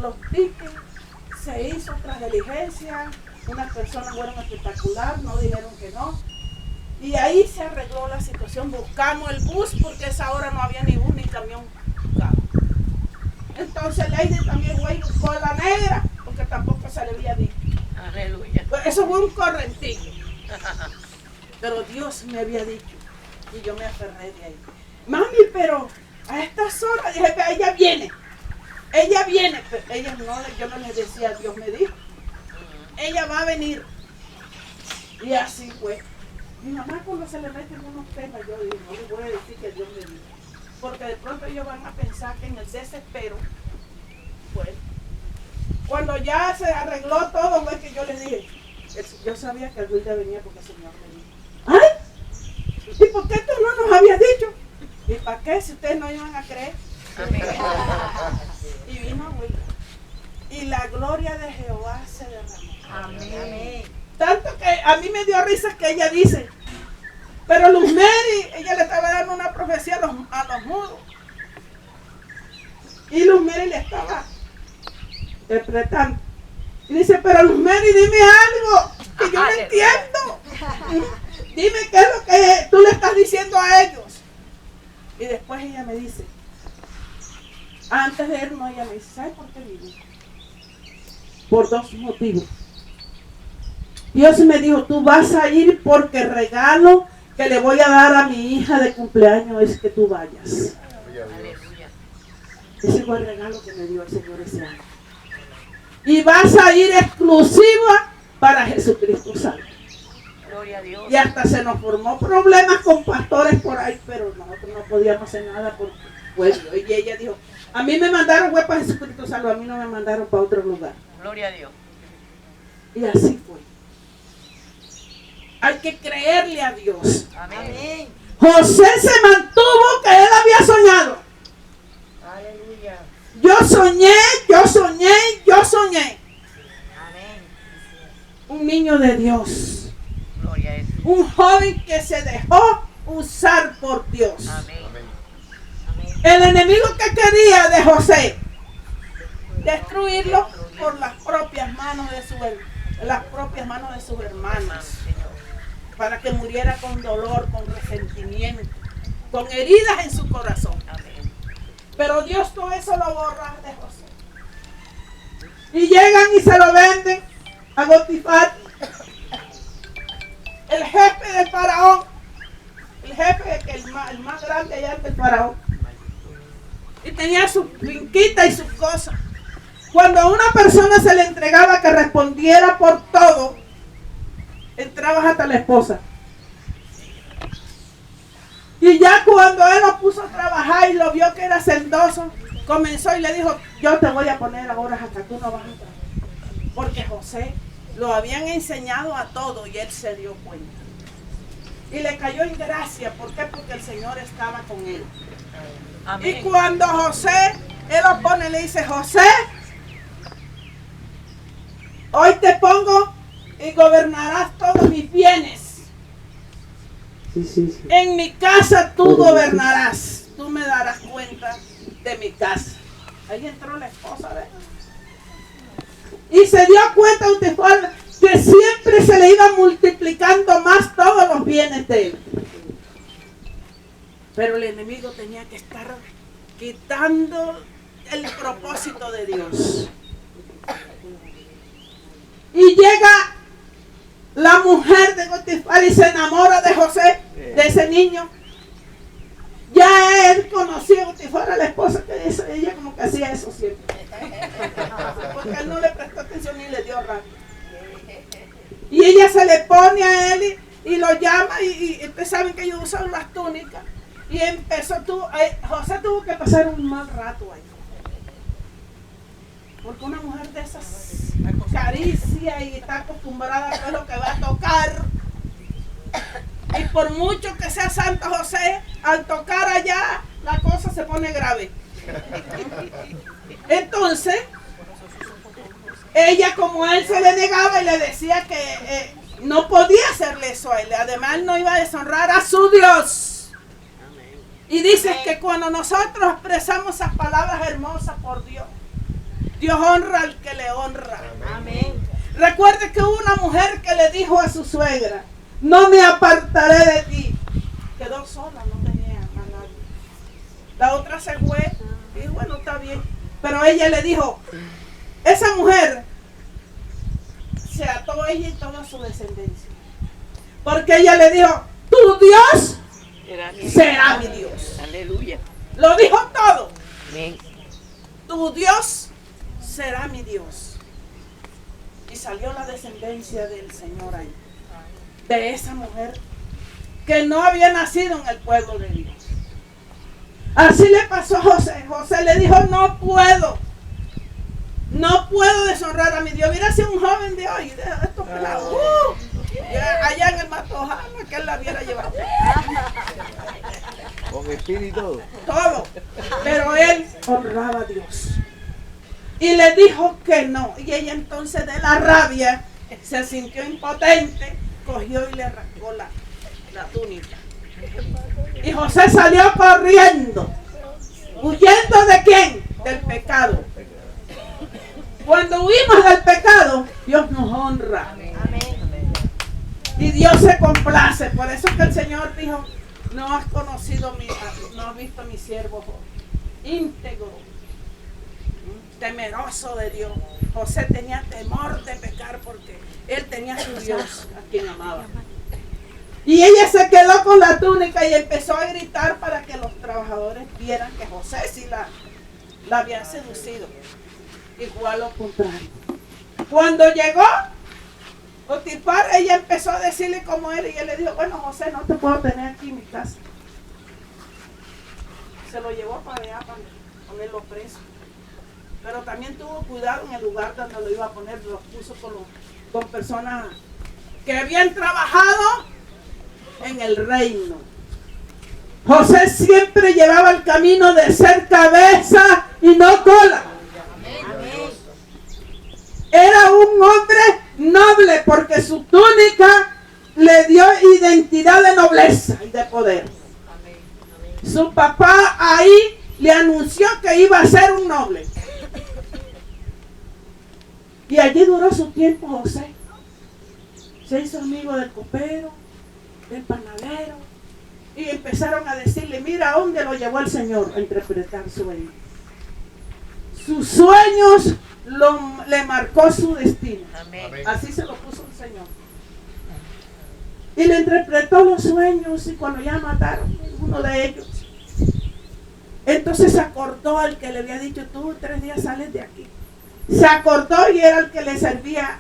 los tickets, se hizo otra diligencia, unas personas fueron espectacular, no dijeron que no. Y ahí se arregló la situación, buscamos el bus porque a esa hora no había ni bus ni camión. Entonces Lady también fue y buscó a la negra porque tampoco se le había dicho. Aleluya. Pues eso fue un correntillo. Pero Dios me había dicho y yo me aferré de ahí. Mami, pero a estas horas, dije, ella viene, pero ella no, yo no le decía, Dios me dijo, ella va a venir. Y así fue. Mi mamá cuando se le meten unos temas, yo digo, no le voy a decir que Dios me dijo, porque de pronto ellos van a pensar que en el desespero, bueno, cuando ya se arregló todo, fue que yo les dije, yo sabía que el Wilda venía porque el Señor me dijo. ¡Ay! ¿Y por qué tú no nos habías dicho? ¿Y para qué si ustedes no iban a creer? Amén. Y vino Wilda. Y la gloria de Jehová se derramó. Amén. Tanto que a mí me dio risa que ella dice, pero Luz Mary, ella le estaba dando una profecía a los mudos. Y Luz Mary le estaba interpretando. Y dice, pero Luz Mary, dime algo que yo no entiendo. Dime qué es lo que tú le estás diciendo a ellos. Y después ella me dice, antes de irnos, ella me dice, ¿sabes por qué vine? Por 2 motivos. Dios me dijo, tú vas a ir porque el regalo que le voy a dar a mi hija de cumpleaños es que tú vayas. Aleluya. Ese fue el regalo que me dio el Señor ese año. Y vas a ir exclusiva para Jesucristo salvo. Gloria a Dios. Y hasta se nos formó problemas con pastores por ahí, pero nosotros no podíamos hacer nada porque, pues, y ella dijo, a mí me mandaron fue para Jesucristo salvo, a mí no me mandaron para otro lugar. Gloria a Dios. Y así fue. Hay que creerle a Dios. Amén. José se mantuvo que él había soñado. Aleluya. Yo soñé. Amén. Un niño de Dios. Gloria a Dios. Un joven que se dejó usar por Dios. Amén. El enemigo que quería de José destruirlo por las propias manos de sus hermanos, para que muriera con dolor, con resentimiento, con heridas en su corazón. Amén. Pero Dios todo eso lo borra de José. Y llegan y se lo venden a Potifar, el jefe del faraón, el más grande allá del faraón. Y tenía su finquita y sus cosas. Cuando a una persona se le entregaba que respondiera por todo, entraba hasta la esposa. Y ya cuando él lo puso a trabajar y lo vio que era sendoso, comenzó y le dijo, yo te voy a poner ahora hasta tú no vas a entrar. Porque José lo habían enseñado a todo y él se dio cuenta. Y le cayó en gracia. ¿Por qué? Porque el Señor estaba con él. Amén. Y cuando José, él lo pone, le dice, José, hoy te pongo y gobernarás todos mis bienes. Sí. En mi casa tú gobernarás. Tú me darás cuenta de mi casa. Ahí entró la esposa de él. Y se dio cuenta que siempre se le iba multiplicando más todos los bienes de él. Pero el enemigo tenía que estar quitando el propósito de Dios. Y llega la mujer de Potifar y se enamora de José, de ese niño. Ya él conocía a Potifar, a la esposa, que ella como que hacía eso siempre. Porque él no le prestó atención ni le dio rabia. Y ella se le pone a él y lo llama y ustedes saben que ellos usan las túnicas. Y José tuvo que pasar un mal rato ahí. Porque una mujer de esas acaricia y está acostumbrada a todo lo que va a tocar. Y por mucho que sea Santo José, al tocar allá, la cosa se pone grave. Entonces, ella como él se le negaba y le decía que no podía hacerle eso a él. Además, no iba a deshonrar a su Dios. Y dice que cuando nosotros expresamos esas palabras hermosas por Dios, Dios honra al que le honra. Amén. Recuerde que hubo una mujer que le dijo a su suegra, no me apartaré de ti. Quedó sola, no tenía a nadie. La otra se fue y bueno, está bien. Pero ella le dijo, esa mujer se ató ella y toda su descendencia. Porque ella le dijo, tu Dios será mi Dios. Aleluya. Lo dijo todo. Amén. Tu Dios será mi Dios. Y salió la descendencia del Señor ahí. De esa mujer que no había nacido en el pueblo de Dios. Así le pasó a José. José le dijo, no puedo deshonrar a mi Dios. Mira si un joven de hoy, de estos pelados, allá en el Matojama, que él la hubiera llevado. Con espíritu. Todo. Pero él honraba a Dios. Y le dijo que no. Y ella entonces de la rabia se sintió impotente, cogió y le arrancó la túnica. Y José salió corriendo. ¿Huyendo de quién? Del pecado. Cuando huimos del pecado, Dios nos honra. Y Dios se complace. Por eso que el Señor dijo, no has conocido no has visto a mi siervo íntegro, temeroso de Dios. José tenía temor de pecar porque él tenía a su Dios a quien amaba. Y ella se quedó con la túnica y empezó a gritar para que los trabajadores vieran que José sí la había seducido. Igual lo contrario. Cuando llegó Potifar, ella empezó a decirle cómo era y él le dijo, bueno, José, no te puedo tener aquí en mi casa. Se lo llevó para allá para ponerlo preso. Pero también tuvo cuidado en el lugar donde lo iba a poner, lo puso con personas que habían trabajado en el reino. José siempre llevaba el camino de ser cabeza y no cola. Era un hombre noble porque su túnica le dio identidad de nobleza y de poder. Su papá ahí le anunció que iba a ser un noble. Y allí duró su tiempo José. Se hizo amigo del copero, del panadero. Y empezaron a decirle, mira a dónde lo llevó el Señor a interpretar sueños. Sus sueños le marcó su destino. Amén. Así se lo puso el Señor. Y le interpretó los sueños y cuando ya mataron uno de ellos, entonces se acordó al que le había dicho, tú 3 días sales de aquí. se acordó y era el que le servía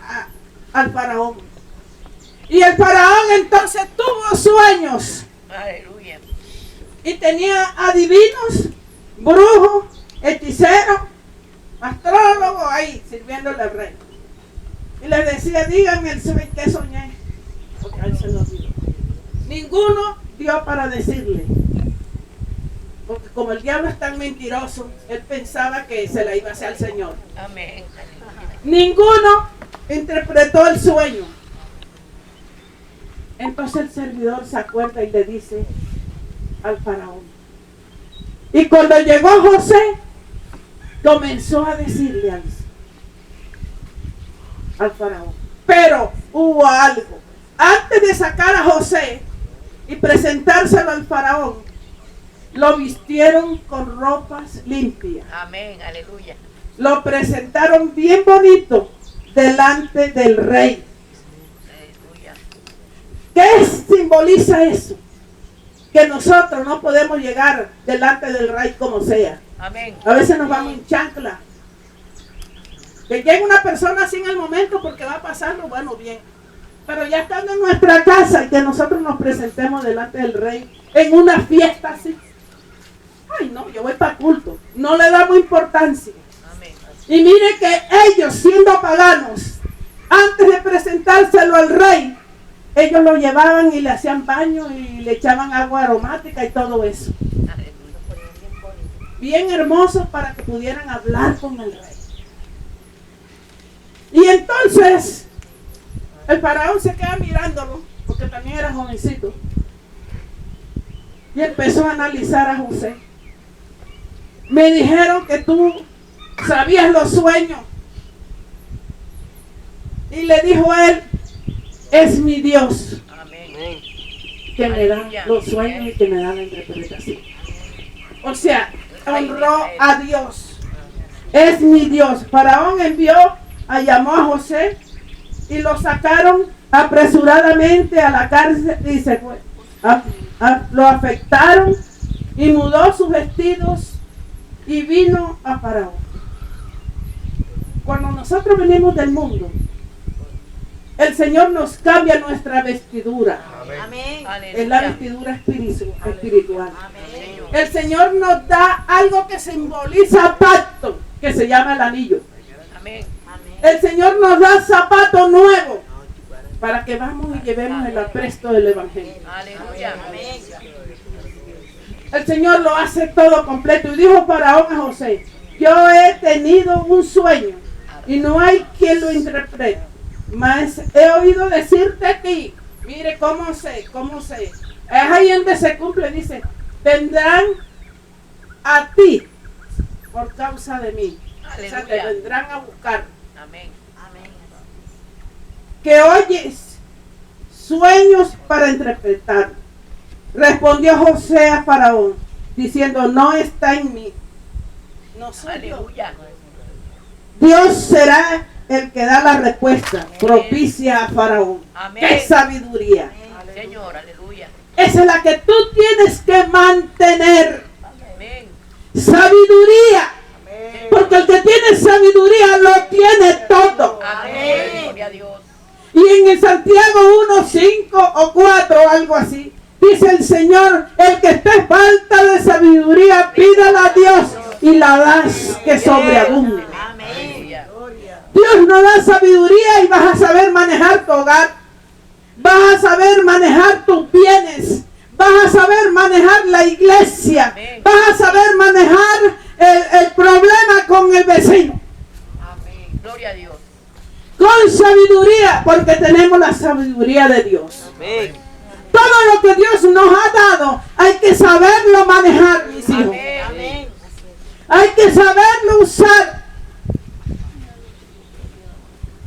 al faraón. Y el faraón entonces tuvo sueños. Aleluya. Y tenía adivinos, brujos, hechiceros, astrólogos ahí sirviéndole al rey. Y les decía, díganme el sueño que soñé. Porque a él se lo olvidó. Ninguno dio para decirle. Porque como el diablo es tan mentiroso, él pensaba que se la iba a hacer al Señor. Amén. Aleluya. Ninguno interpretó el sueño. Entonces el servidor se acuerda y le dice al faraón. Y cuando llegó José, comenzó a decirle al faraón. Pero hubo algo. Antes de sacar a José y presentárselo al faraón, lo vistieron con ropas limpias. Amén. Aleluya. Lo presentaron bien bonito delante del rey. Aleluya. ¿Qué simboliza eso? Que nosotros no podemos llegar delante del rey como sea. Amén. A veces nos vamos en chancla. Que llegue una persona así en el momento porque va a pasarlo, bueno, bien. Pero ya estando en nuestra casa y que nosotros nos presentemos delante del rey en una fiesta así. Ay, no, yo voy para culto. No le damos importancia. Amén. Y mire que ellos, siendo paganos, antes de presentárselo al rey, ellos lo llevaban y le hacían baño y le echaban agua aromática y todo eso. Aleluya. Bien hermosos para que pudieran hablar con el rey. Y entonces el faraón se queda mirándolo, porque también era jovencito, y empezó a analizar a José. Me dijeron que tú sabías los sueños. Y le dijo a él, es mi Dios Amén. que me da los sueños y que me da la interpretación. O sea, honró a Dios. Es mi Dios. Faraón llamó a José y lo sacaron apresuradamente a la cárcel y se fue. Lo afectaron y mudó sus vestidos y vino a Faraón. Cuando nosotros venimos del mundo, el Señor nos cambia nuestra vestidura. Amén. Es la vestidura espiritual. Amén. El Señor nos da algo que simboliza pacto, que se llama el anillo. Amén. El Señor nos da zapatos nuevos para que vamos y llevemos el apresto del Evangelio. Aleluya. Amén. El Señor lo hace todo completo. Y dijo Faraón a José, yo he tenido un sueño y no hay quien lo interprete. Mas he oído decirte a ti, mire cómo sé. Es ahí donde se cumple, dice, vendrán a ti por causa de mí. O sea, te vendrán a buscar. Amén. Amén. Que oyes sueños para interpretar. Respondió José a Faraón, diciendo, no está en mí. No soy yo. Aleluya. Dios será el que da la respuesta propicia a Faraón. Amén. ¡Qué sabiduría! Señor, aleluya. Esa es la que tú tienes que mantener. Amén. Sabiduría. Porque el que tiene sabiduría lo tiene todo. Amén. Gloria a Dios. Y en el Santiago 1, 5 o 4, algo así, dice el Señor, el que esté falta de sabiduría, pídala a Dios y la das que sobreabunde. Aleluya. Dios nos da sabiduría y vas a saber manejar tu hogar. Vas a saber manejar tus bienes. Vas a saber manejar la iglesia. Amén. Vas a saber manejar el problema con el vecino. Amén. Gloria a Dios. Con sabiduría, porque tenemos la sabiduría de Dios. Amén. Todo lo que Dios nos ha dado, hay que saberlo manejar, mis hijos. Amén. Hay que saberlo usar.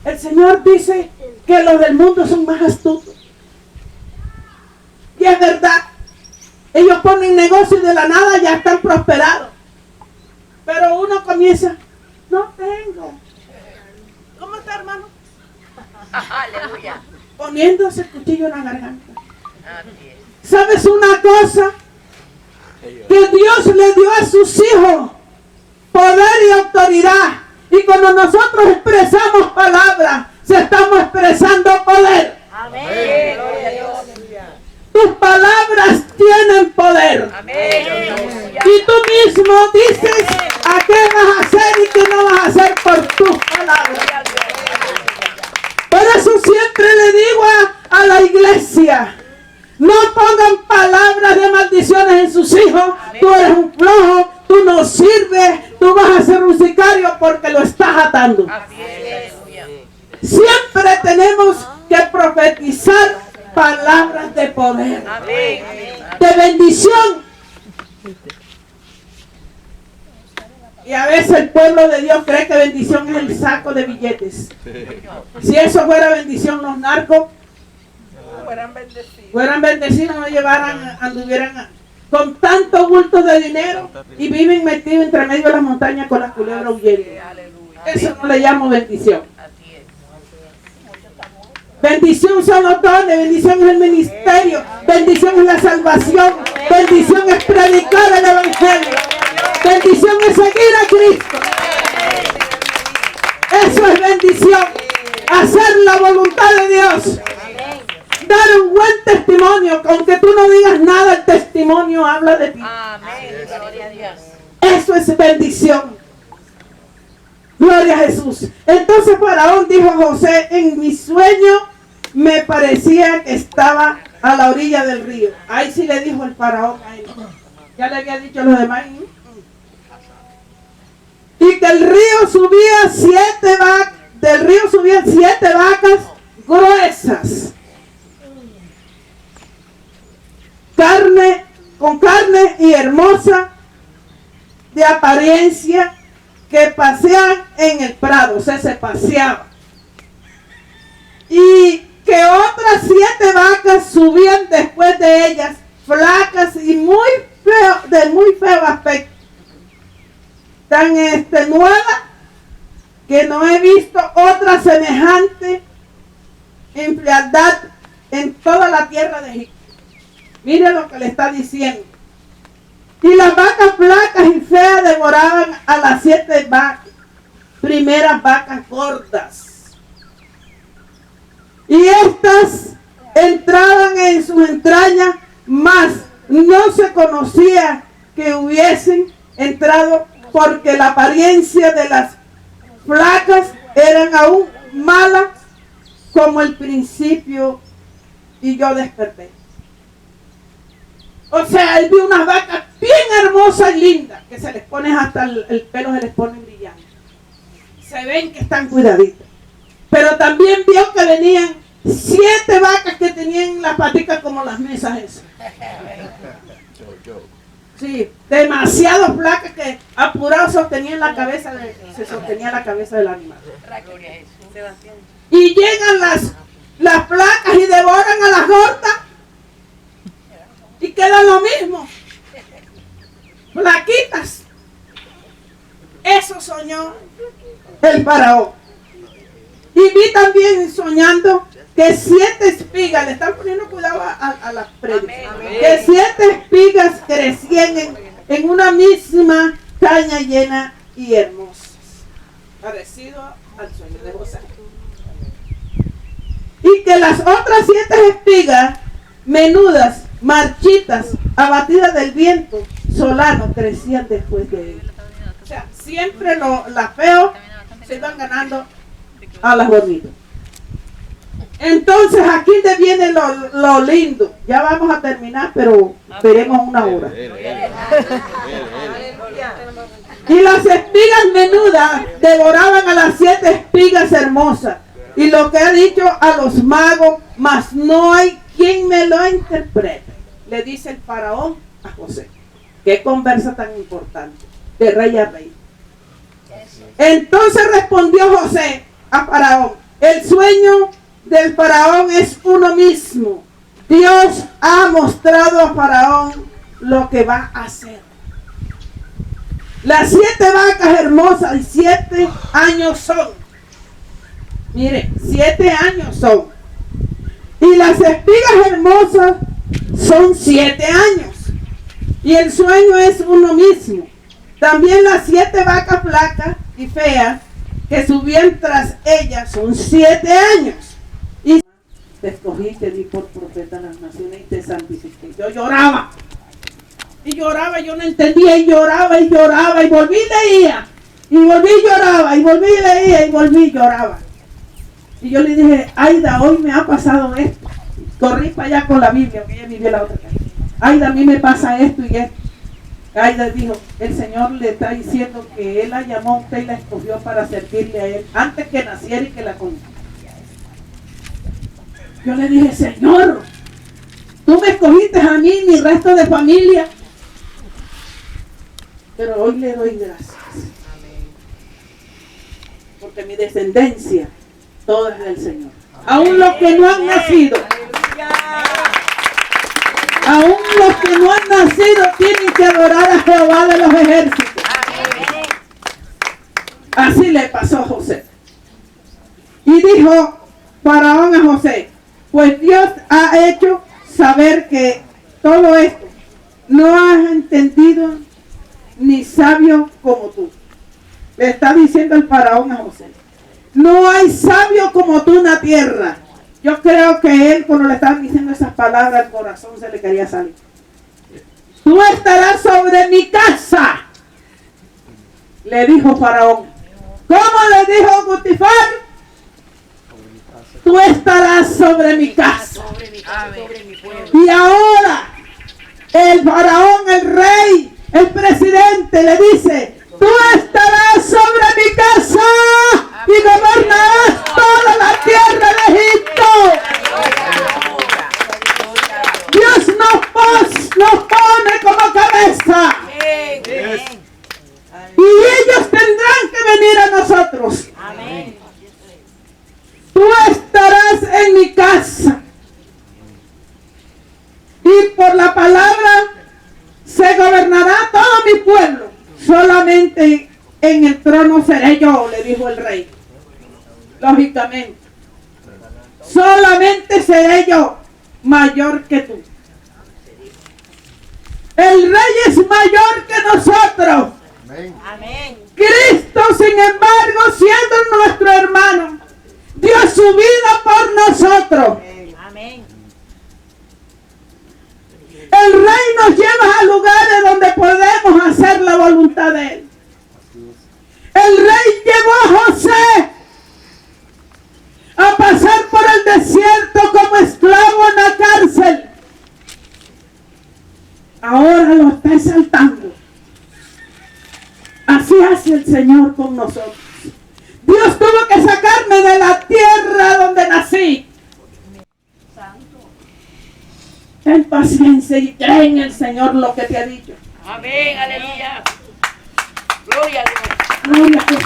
El Señor dice que los del mundo son más astutos. Y es verdad. Ellos ponen negocio y de la nada ya están prosperados. Pero uno comienza, no tengo. ¿Cómo está, hermano? Aleluya. Poniéndose el cuchillo en la garganta. Así es. ¿Sabes una cosa? Que Dios le dio a sus hijos poder y autoridad. Y cuando nosotros expresamos palabras, se estamos expresando poder. Amén. Gloria a Dios. Tus palabras tienen poder. Amén. Y tú mismo dices a qué vas a hacer y qué no vas a hacer por tus palabras. Por eso siempre le digo a la iglesia, no pongan palabras de maldiciones en sus hijos. Tú eres un flojo, tú no sirves, tú vas a ser un sicario porque lo estás atando. Siempre tenemos que profetizar palabras de poder, de bendición. Y a veces el pueblo de Dios cree que bendición es el saco de billetes. Si eso fuera bendición, los narcos fueran bendecidos, no llevaran, anduvieran con tantos bultos de dinero y viven metidos entre medio de las montañas con las culebras huyendo. Eso no le llamo bendición. Bendición son los dones, bendición es el ministerio, bendición es la salvación, bendición es predicar el evangelio, bendición es seguir a Cristo. Eso es bendición, hacer la voluntad de Dios, dar un buen testimonio, aunque tú no digas nada, el testimonio habla de ti. Eso es bendición. Gloria a Jesús. Entonces Faraón dijo a José, en mi sueño me parecía que estaba a la orilla del río. Ahí sí le dijo el Faraón a él. Ya le había dicho a los demás. Y que el río subía siete vacas gruesas. Con carne y hermosa de apariencia, que pasean en el prado, o sea, se paseaban. Y que otras 7 vacas subían después de ellas, flacas y de muy feo aspecto. Tan nueva que no he visto otra semejante en fealdad en toda la tierra de Egipto. Mire lo que le está diciendo. Y las vacas flacas y feas devoraban a las 7 primeras vacas gordas. Y estas entraban en sus entrañas, mas no se conocía que hubiesen entrado, porque la apariencia de las flacas eran aún malas como el principio, y yo desperté. O sea, él vio unas vacas bien hermosas y lindas, que se les pone hasta el pelo, se les pone brillante. Se ven que están cuidaditas. Pero también vio que venían 7 vacas que tenían las paticas como las mesas esas. Sí, demasiado flacas que apurados sostenían la cabeza, se sostenía la cabeza del animal. Y llegan las flacas y devoran a las gordas. Y queda lo mismo, flaquitas. Eso soñó el Faraón. Y vi también soñando que 7 espigas, le están poniendo cuidado a las prédicas, que 7 espigas crecían en una misma caña llena y hermosas, parecido al sueño de José. Y que las otras 7 espigas menudas, marchitas, abatidas del viento solano, crecían después de él. O sea, siempre las feos se van ganando a las bonitas. Entonces aquí te viene lo lindo. Ya vamos a terminar, pero veremos una hora. Y las espigas menudas devoraban a las 7 espigas hermosas. Y lo que ha dicho a los magos, mas no hay quien me lo interprete. Le dice el Faraón a José. Qué conversa tan importante, de rey a rey. Entonces respondió José a Faraón: el sueño del Faraón es uno mismo. Dios ha mostrado a Faraón lo que va a hacer. Las 7 vacas hermosas y 7 años son. Mire, 7 años son. Y las espigas hermosas son 7 años. Y el sueño es uno mismo. También las 7 vacas flacas y feas que subían tras ella son 7 años. Y te escogí, te di por profeta a las naciones y te santifiqué. Yo lloraba. Y lloraba, yo no entendía, y lloraba, y lloraba, y volví y leía. Y volví y lloraba, y volví y leía, y volví y lloraba. Y yo le dije, Aida, hoy me ha pasado esto. Corrí para allá con la Biblia, porque ella vivía en la otra casa. Aida, a mí me pasa esto y esto. Aida dijo, el Señor le está diciendo que Él la llamó a usted y la escogió para servirle a Él antes que naciera y que la conociera. Yo le dije, Señor, tú me escogiste a mí y mi resto de familia. Pero hoy le doy gracias. Porque mi descendencia, toda es del Señor. Aún los que no han nacido. Aún los que no han nacido tienen que adorar a Jehová de los ejércitos. Así le pasó a José. Y dijo Faraón a José, pues Dios ha hecho saber que todo esto no has entendido ni sabio como tú. Le está diciendo el Faraón a José. No hay sabio como tú en la tierra. Yo creo que él, cuando le estaban diciendo esas palabras, el corazón se le quería salir. Tú estarás sobre mi casa, le dijo Faraón. ¿Cómo le dijo Potifar? Tú estarás sobre mi casa. Y ahora, el Faraón, el rey, el presidente, le dice, tú estarás sobre mi casa y gobernarás toda la tierra de Egipto. Dios nos pone como cabeza. Y ellos tendrán que venir a nosotros. Tú estarás en mi casa. Y por la palabra se gobernará todo mi pueblo. Solamente en el trono seré yo, le dijo el rey. Lógicamente. Solamente seré yo mayor que tú. El rey es mayor que nosotros. Amén. Cristo, sin embargo, siendo nuestro hermano, dio su vida por nosotros. Amén. El rey nos lleva a lugares donde podemos hacer la voluntad de él. El rey llevó a José a pasar por el desierto como esclavo en la cárcel. Ahora lo está exaltando. Así hace el Señor con nosotros. Dios tuvo que sacarme de la tierra donde nací. Ten paciencia y cree en el Señor lo que te ha dicho. Amén, aleluya. Gloria a Dios. Gloria a Dios.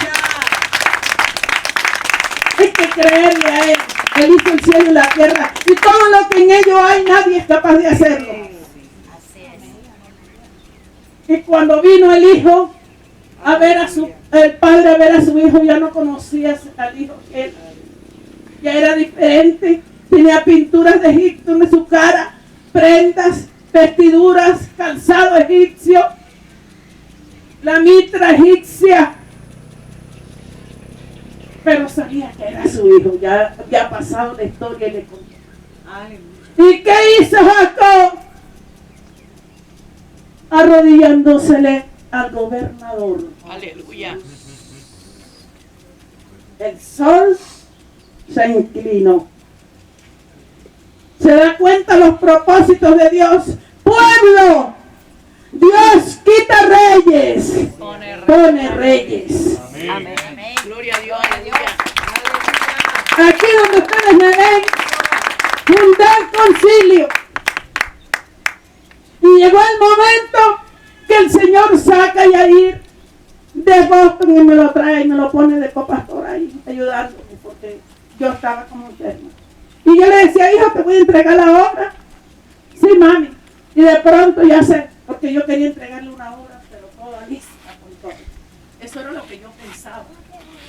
Hay que creerle a Él. Él hizo el cielo y la tierra. Y todo lo que en ellos hay, nadie es capaz de hacerlo. Y cuando vino el hijo a ver el padre a ver a su hijo, ya no conocía al hijo. Él ya era diferente. Tenía pinturas de Egipto en su cara, prendas, vestiduras, calzado egipcio, la mitra egipcia. Pero sabía que era su hijo, ya había pasado la historia y le contó. ¿Y qué hizo Jacob? Arrodillándosele al gobernador. Aleluya. El sol se inclinó. ¿Se da cuenta los propósitos de Dios? Pueblo, Dios quita reyes, pone reyes. Amén. Amén. Gloria a Dios, aleluya. Aquí donde ustedes me ven, fundé el concilio. Y llegó el momento que el Señor saca a Yair de Boston y me lo trae y me lo pone de copastor ahí, ayudándome, porque yo estaba como enferma. Y yo le decía, hijo, te voy a entregar la obra. Sí, mami. Y de pronto ya sé, porque yo quería entregarle una obra, pero toda lista con todo. Eso era lo que yo pensaba.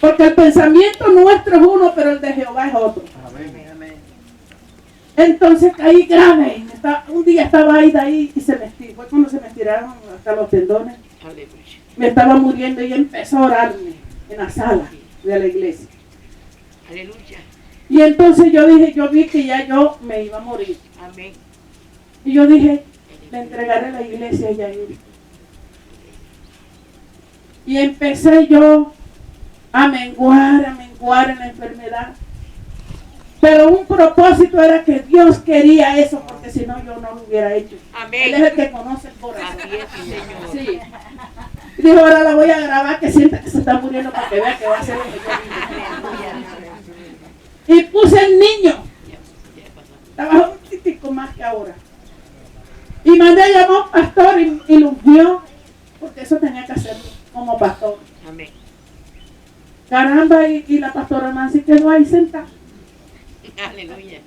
Porque el pensamiento nuestro es uno, pero el de Jehová es otro. Amén. Amén. Entonces caí grave. Un día estaba ahí y se me estiró. Fue cuando se me estiraron hasta los tendones. Aleluya. Me estaba muriendo y empezó a orarme en la sala. de la iglesia. Aleluya. Y entonces yo dije, yo vi que ya yo me iba a morir. Amén. Y yo dije, le entregaré la iglesia a Yair. Y empecé yo a menguar en la enfermedad. Pero un propósito era que Dios quería eso, porque si no yo no lo hubiera hecho. Amén. Él es el que conoce el corazón. Así es, sí, Señor. Sí. Y dijo, ahora la voy a grabar, que sienta que se está muriendo para que vea que va a ser lo que yo digo. Y puse el niño. Trabajó un poquitico más que ahora. Y mandé a llamar a un pastor y lo ungió, porque eso tenía que hacerlo como pastor. Amén. Caramba, y la pastora Nancy quedó ahí sentada. Aleluya.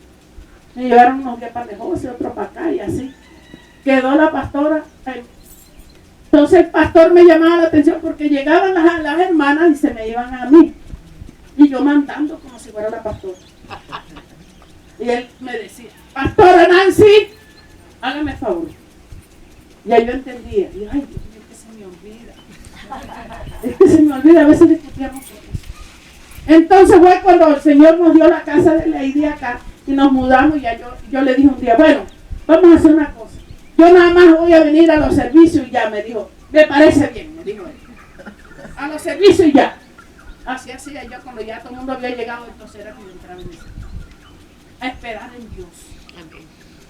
Me llevaron unos días para José, otro para acá y así. Quedó la pastora. Entonces el pastor me llamaba la atención porque llegaban las hermanas y se me iban a mí. Y yo mandando como si fuera la pastora. Y él me decía, Pastora Nancy, hágame el favor. Y ahí yo entendía. Y yo, ay, Dios mío, que se me olvida. Es que se me olvida, a veces discutíamos por eso. Entonces fue cuando el Señor nos dio la casa de Lady acá y nos mudamos y ya yo le dije un día, bueno, vamos a hacer una cosa. Yo nada más voy a venir a los servicios y ya, me dijo, me parece bien, me dijo él. A los servicios y ya. Así hacía yo cuando ya todo el mundo había llegado, entonces era que yo entraba en eso. A esperar en Dios. Amén.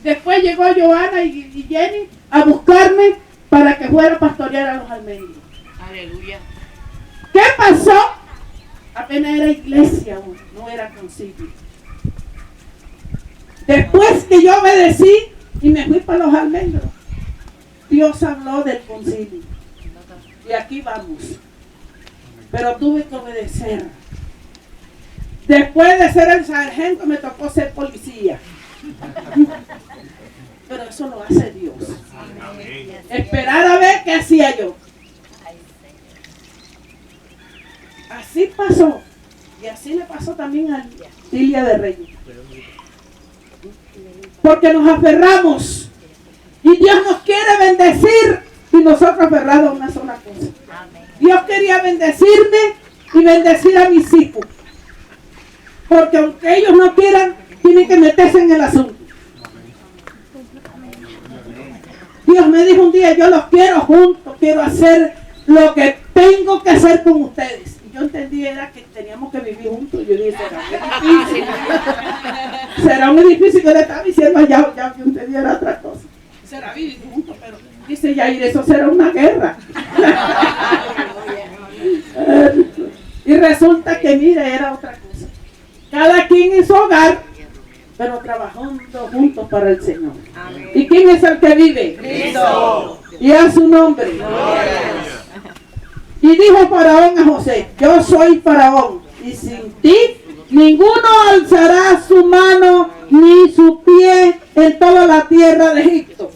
Después llegó Joana y Jenny a buscarme para que fuera a pastorear a los almendros. Aleluya. ¿Qué pasó? Apenas era iglesia aún, no era concilio. Después que yo obedecí y me fui para los almendros, Dios habló del concilio. Y aquí vamos. Pero tuve que obedecer. Después de ser el sargento me tocó ser policía. Pero eso lo hace Dios. Esperar a ver qué hacía yo. Así pasó. Y así le pasó también a Lilia de Reyes. Porque nos aferramos. Y Dios nos quiere bendecir. Y nosotros aferrados a una sola cosa. Dios quería bendecirme y bendecir a mis hijos. Porque aunque ellos no quieran, tienen que meterse en el asunto. Dios me dijo un día, yo los quiero juntos, quiero hacer lo que tengo que hacer con ustedes. Y yo entendí era que teníamos que vivir juntos. Yo dije, será muy difícil. Será muy difícil que le estaba diciendo allá, ya que entendí era otra cosa. Será vivir juntos, pero dice Yair, eso será una guerra. Y resulta que mire, era otra cosa. Cada quien en su hogar, pero trabajando juntos para el Señor. Amén. ¿Y quién es el que vive? Cristo. Y a su nombre. Y dijo Faraón a José, yo soy Faraón, y sin ti ninguno alzará su mano ni su pie en toda la tierra de Egipto.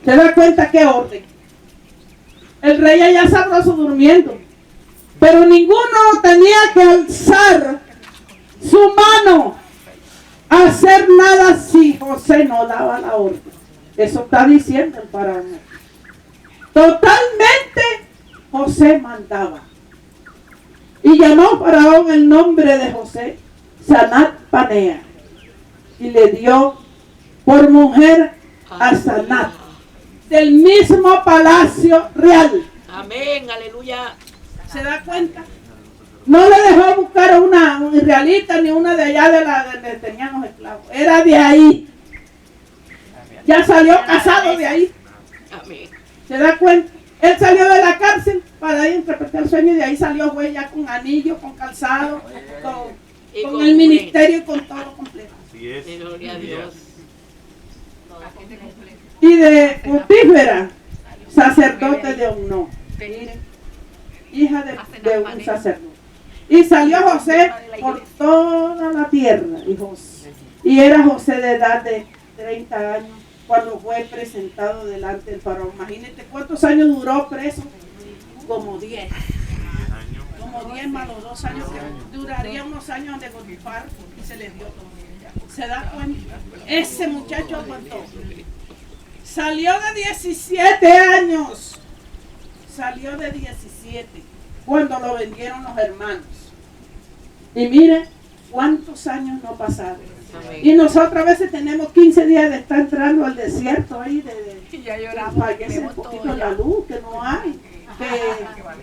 ¿Se da cuenta qué orden? El rey allá sabroso durmiendo, pero ninguno tenía que alzar su mano a hacer nada si José no daba la orden. Eso está diciendo el faraón. Totalmente José mandaba. Y llamó Faraón el nombre de José Sanat Panea y le dio por mujer a Sanat del mismo palacio real. Amén, aleluya. ¿Se da cuenta? No le dejó buscar una israelita ni una de allá de la donde tenían los esclavos. Era de ahí. Ya salió casado de ahí. Amén. ¿Se da cuenta? Él salió de la cárcel para ir a interpretar el sueño y de ahí salió güey ya con anillo, con calzado, con el ministerio y con todo completo. Así es. Gloria a Dios. Y de Potífera, sacerdote de Omno, hija de un sacerdote. Y salió José por toda la tierra. Y era José de edad de 30 años cuando fue presentado delante del faraón. Imagínate cuántos años duró preso. Como 10. Como 10 más los 2 años que duraría unos años de golpear y se le dio todo. ¿Se da cuenta? Ese muchacho aguantó. Salió de 17 años. Salió de 17 cuando lo vendieron los hermanos. Y mire cuántos años no pasaron. Amén. Y nosotros a veces tenemos 15 días de estar entrando al desierto ahí, Y ya lloramos. fallece un poquito la luz, que no hay.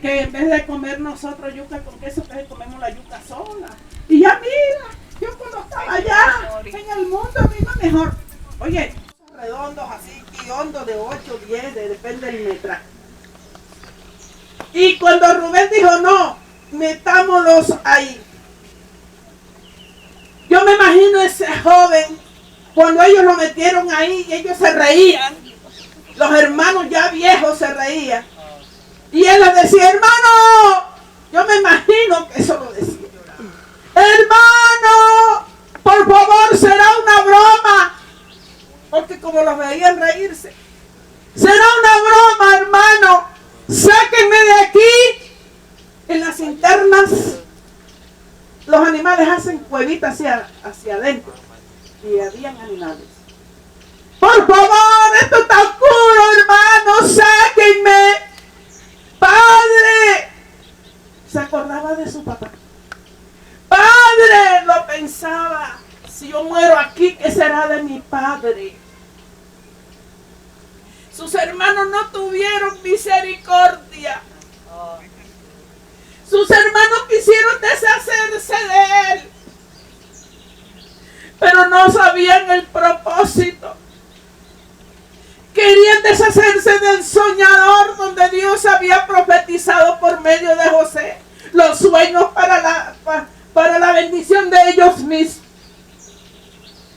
Que en vez de comer nosotros yuca con queso, que comemos la yuca sola. Y ya mira, yo cuando estaba allá en el mundo vivo mejor. Oye, redondos así y hondos de 8, 10, depende del metraje. Y cuando Rubén dijo no, metámoslos ahí. Yo me imagino ese joven, cuando ellos lo metieron ahí, y ellos se reían. Los hermanos ya viejos se reían. Y él les decía, hermano, yo me imagino que eso lo decía. Hermano, por favor, será una broma. Porque como los veían reírse. Será una broma, hermano. Sáquenme de aquí. En las internas, los animales hacen cuevitas hacia adentro. Y habían animales. Por favor, esto está oscuro, hermano. Sáquenme. Padre. Se acordaba de su papá. Padre, lo pensaba. Si yo muero aquí, ¿qué será de mi padre? Sus hermanos no tuvieron misericordia. Sus hermanos quisieron deshacerse de él, pero no sabían el propósito. Querían deshacerse del soñador donde Dios había profetizado por medio de José los sueños para la bendición de ellos mismos.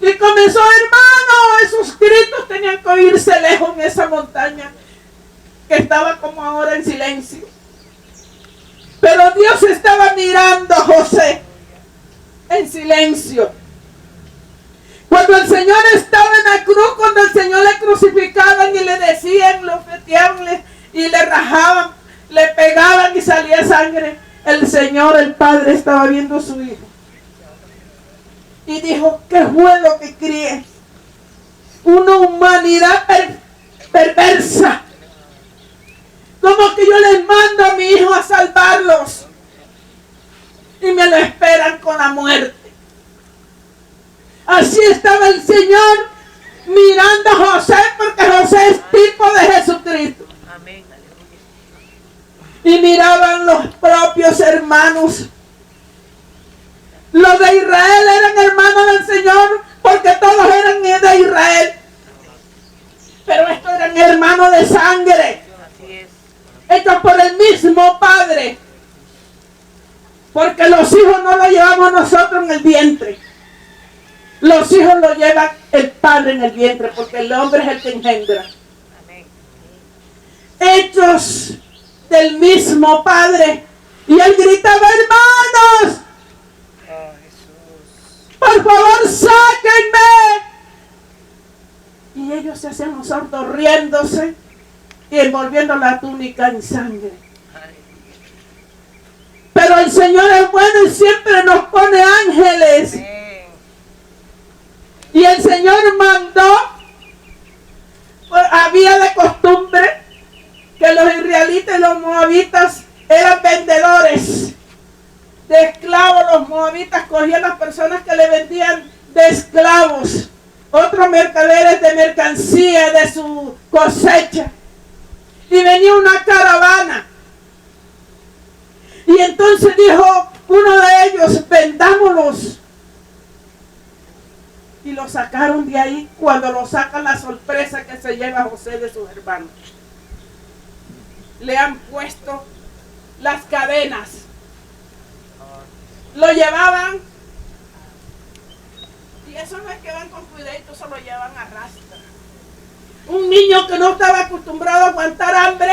Y comenzó, hermano, esos gritos tenían que oírse lejos en esa montaña que estaba como ahora en silencio. Pero Dios estaba mirando a José en silencio. Cuando el Señor estaba en la cruz, cuando el Señor le crucificaban y le decían, lo feteaban y le rajaban, le pegaban y salía sangre, el Señor, el Padre, estaba viendo a su hijo. Y dijo, ¿qué fue lo que crié? Una humanidad perversa. Como que yo les mando a mi hijo a salvarlos. Y me lo esperan con la muerte. Así estaba el Señor mirando a José, porque José es tipo de Jesucristo. Amén. Y miraban los propios hermanos. Los de Israel eran hermanos del Señor, porque todos eran de Israel. Pero estos eran hermanos de sangre. Así es. Hechos por el mismo Padre. Porque los hijos no los llevamos nosotros en el vientre. Los hijos los lleva el Padre en el vientre, porque el hombre es el que engendra. Amén. Hechos del mismo Padre. Y él gritaba, hermanos, por favor, sáquenme. Y ellos se hacían los sordos riéndose y envolviendo la túnica en sangre. Pero el Señor es bueno y siempre nos pone ángeles. Y el Señor mandó, había de costumbre que los israelitas y los moabitas eran vendedores de esclavos. Los moabitas cogían las personas que le vendían de esclavos, otros mercaderes de mercancía de su cosecha. Y venía una caravana. Y entonces dijo uno de ellos, vendámoslos. Y lo sacaron de ahí. Cuando lo sacan, la sorpresa que se lleva José de sus hermanos. Le han puesto las cadenas. Lo llevaban. Y eso no es que van con cuidadito, se lo llevan a rastra. Un niño que no estaba acostumbrado a aguantar hambre,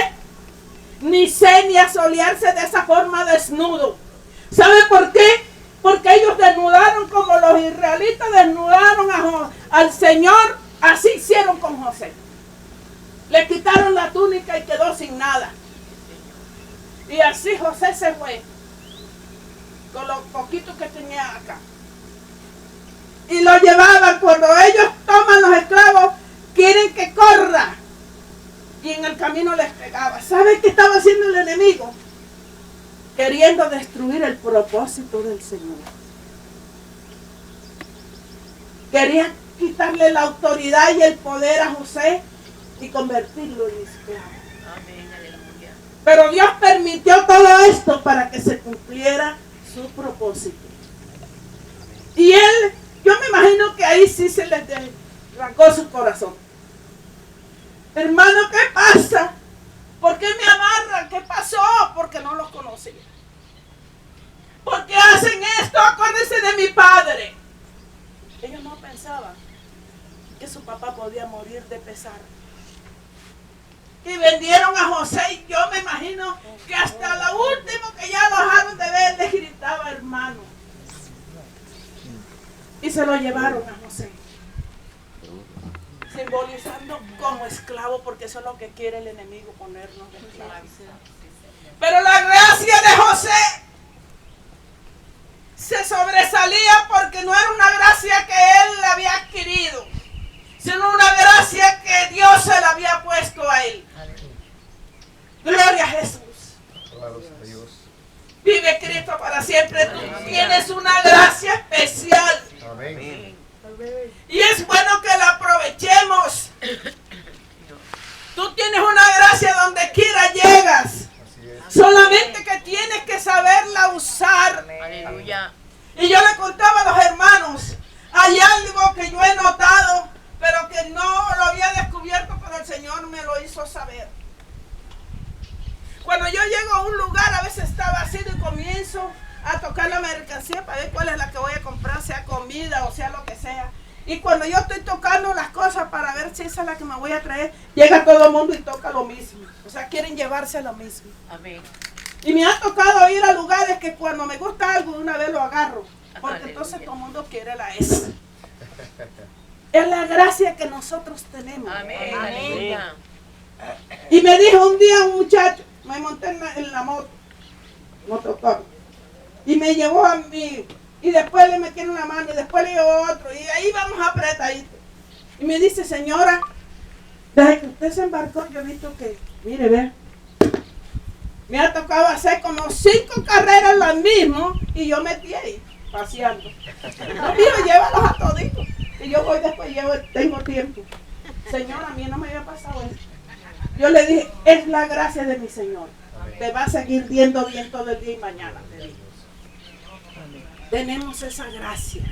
ni sed, ni a solearse de esa forma desnudo. ¿Sabe por qué? Porque ellos desnudaron como los israelitas desnudaron al Señor. Así hicieron con José. Le quitaron la túnica y quedó sin nada. Y así José se fue con lo poquito que tenía acá. Y lo llevaban. Cuando ellos toman los esclavos, quieren que corra. Y en el camino les pegaba. ¿Saben qué estaba haciendo el enemigo? queriendo destruir el propósito del Señor. Querían quitarle la autoridad y el poder a José y convertirlo en esclavo. Amén, aleluya. Pero Dios permitió todo esto para que se cumpliera su propósito. Y él, yo me imagino que ahí sí se le arrancó su corazón. Hermano, ¿qué pasa? ¿Por qué me amarran? ¿Qué pasó? Porque no los conocía. ¿Por qué hacen esto? Acuérdense de mi padre. Ellos no pensaban que su papá podía morir de pesar. Y vendieron a José y yo me imagino que hasta lo último que ya lo dejaron de ver les gritaba hermano. Y se lo llevaron a José, simbolizando como esclavo, porque eso es lo que quiere el enemigo, ponernos de esclavos. Pero la gracia de José se sobresalía porque no era una gracia que él había adquirido, sino una gracia que Dios se la había puesto a él. Gloria a Jesús. Vive Cristo para siempre. Tú tienes una gracia especial. Amén. Y es bueno que la aprovechemos. Tú tienes una gracia donde quiera llegas. Así es. Solamente que tienes que saberla usar. Aleluya. Y yo le contaba a los hermanos, hay algo que yo he notado, pero que no lo había descubierto, pero el Señor me lo hizo saber. Cuando yo llego a un lugar, a veces está vacío y comienzo a tocar la mercancía para ver cuál es la que voy a comprar, sea comida o sea lo que sea. Y cuando yo estoy tocando las cosas para ver si esa es la que me voy a traer, llega todo el mundo y toca lo mismo. O sea, quieren llevarse lo mismo. Amén. Y me ha tocado ir a lugares que cuando me gusta algo, de una vez lo agarro. Porque Aleluya. entonces todo el mundo quiere la S. Es la gracia que nosotros tenemos. Amén. Aleluya. Y me dijo un día un muchacho, me monté en la moto, motocar, y me llevó a mí, y después le metieron una mano, y después le llevó otro, y ahí vamos apretaditos. Y me dice, señora, desde que usted se embarcó, yo he visto que, mire, vea, me ha tocado hacer como 5 carreras las mismas, y yo metí ahí, paseando. No, mire, llévalos a toditos, y yo voy después, tengo tiempo. Señora, a mí no me había pasado esto. Yo le dije, es la gracia de mi Señor. Te va a seguir viendo bien todo el día y mañana. Le dije. Tenemos esa gracia.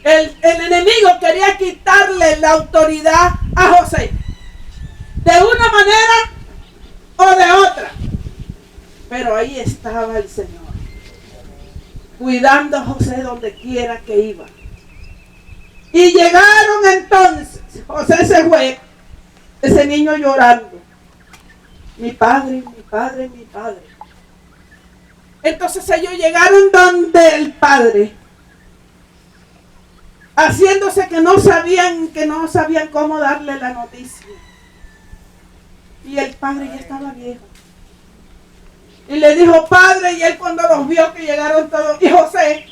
El enemigo quería quitarle la autoridad a José. De una manera o de otra. Pero ahí estaba el Señor. Cuidando a José donde quiera que iba. Y llegaron entonces. José se fue. Ese niño llorando. Mi padre, mi padre, mi padre. Entonces ellos llegaron donde el padre, haciéndose que no sabían cómo darle la noticia. Y el padre ya estaba viejo. Y le dijo, padre, y él cuando los vio que llegaron todos, y José,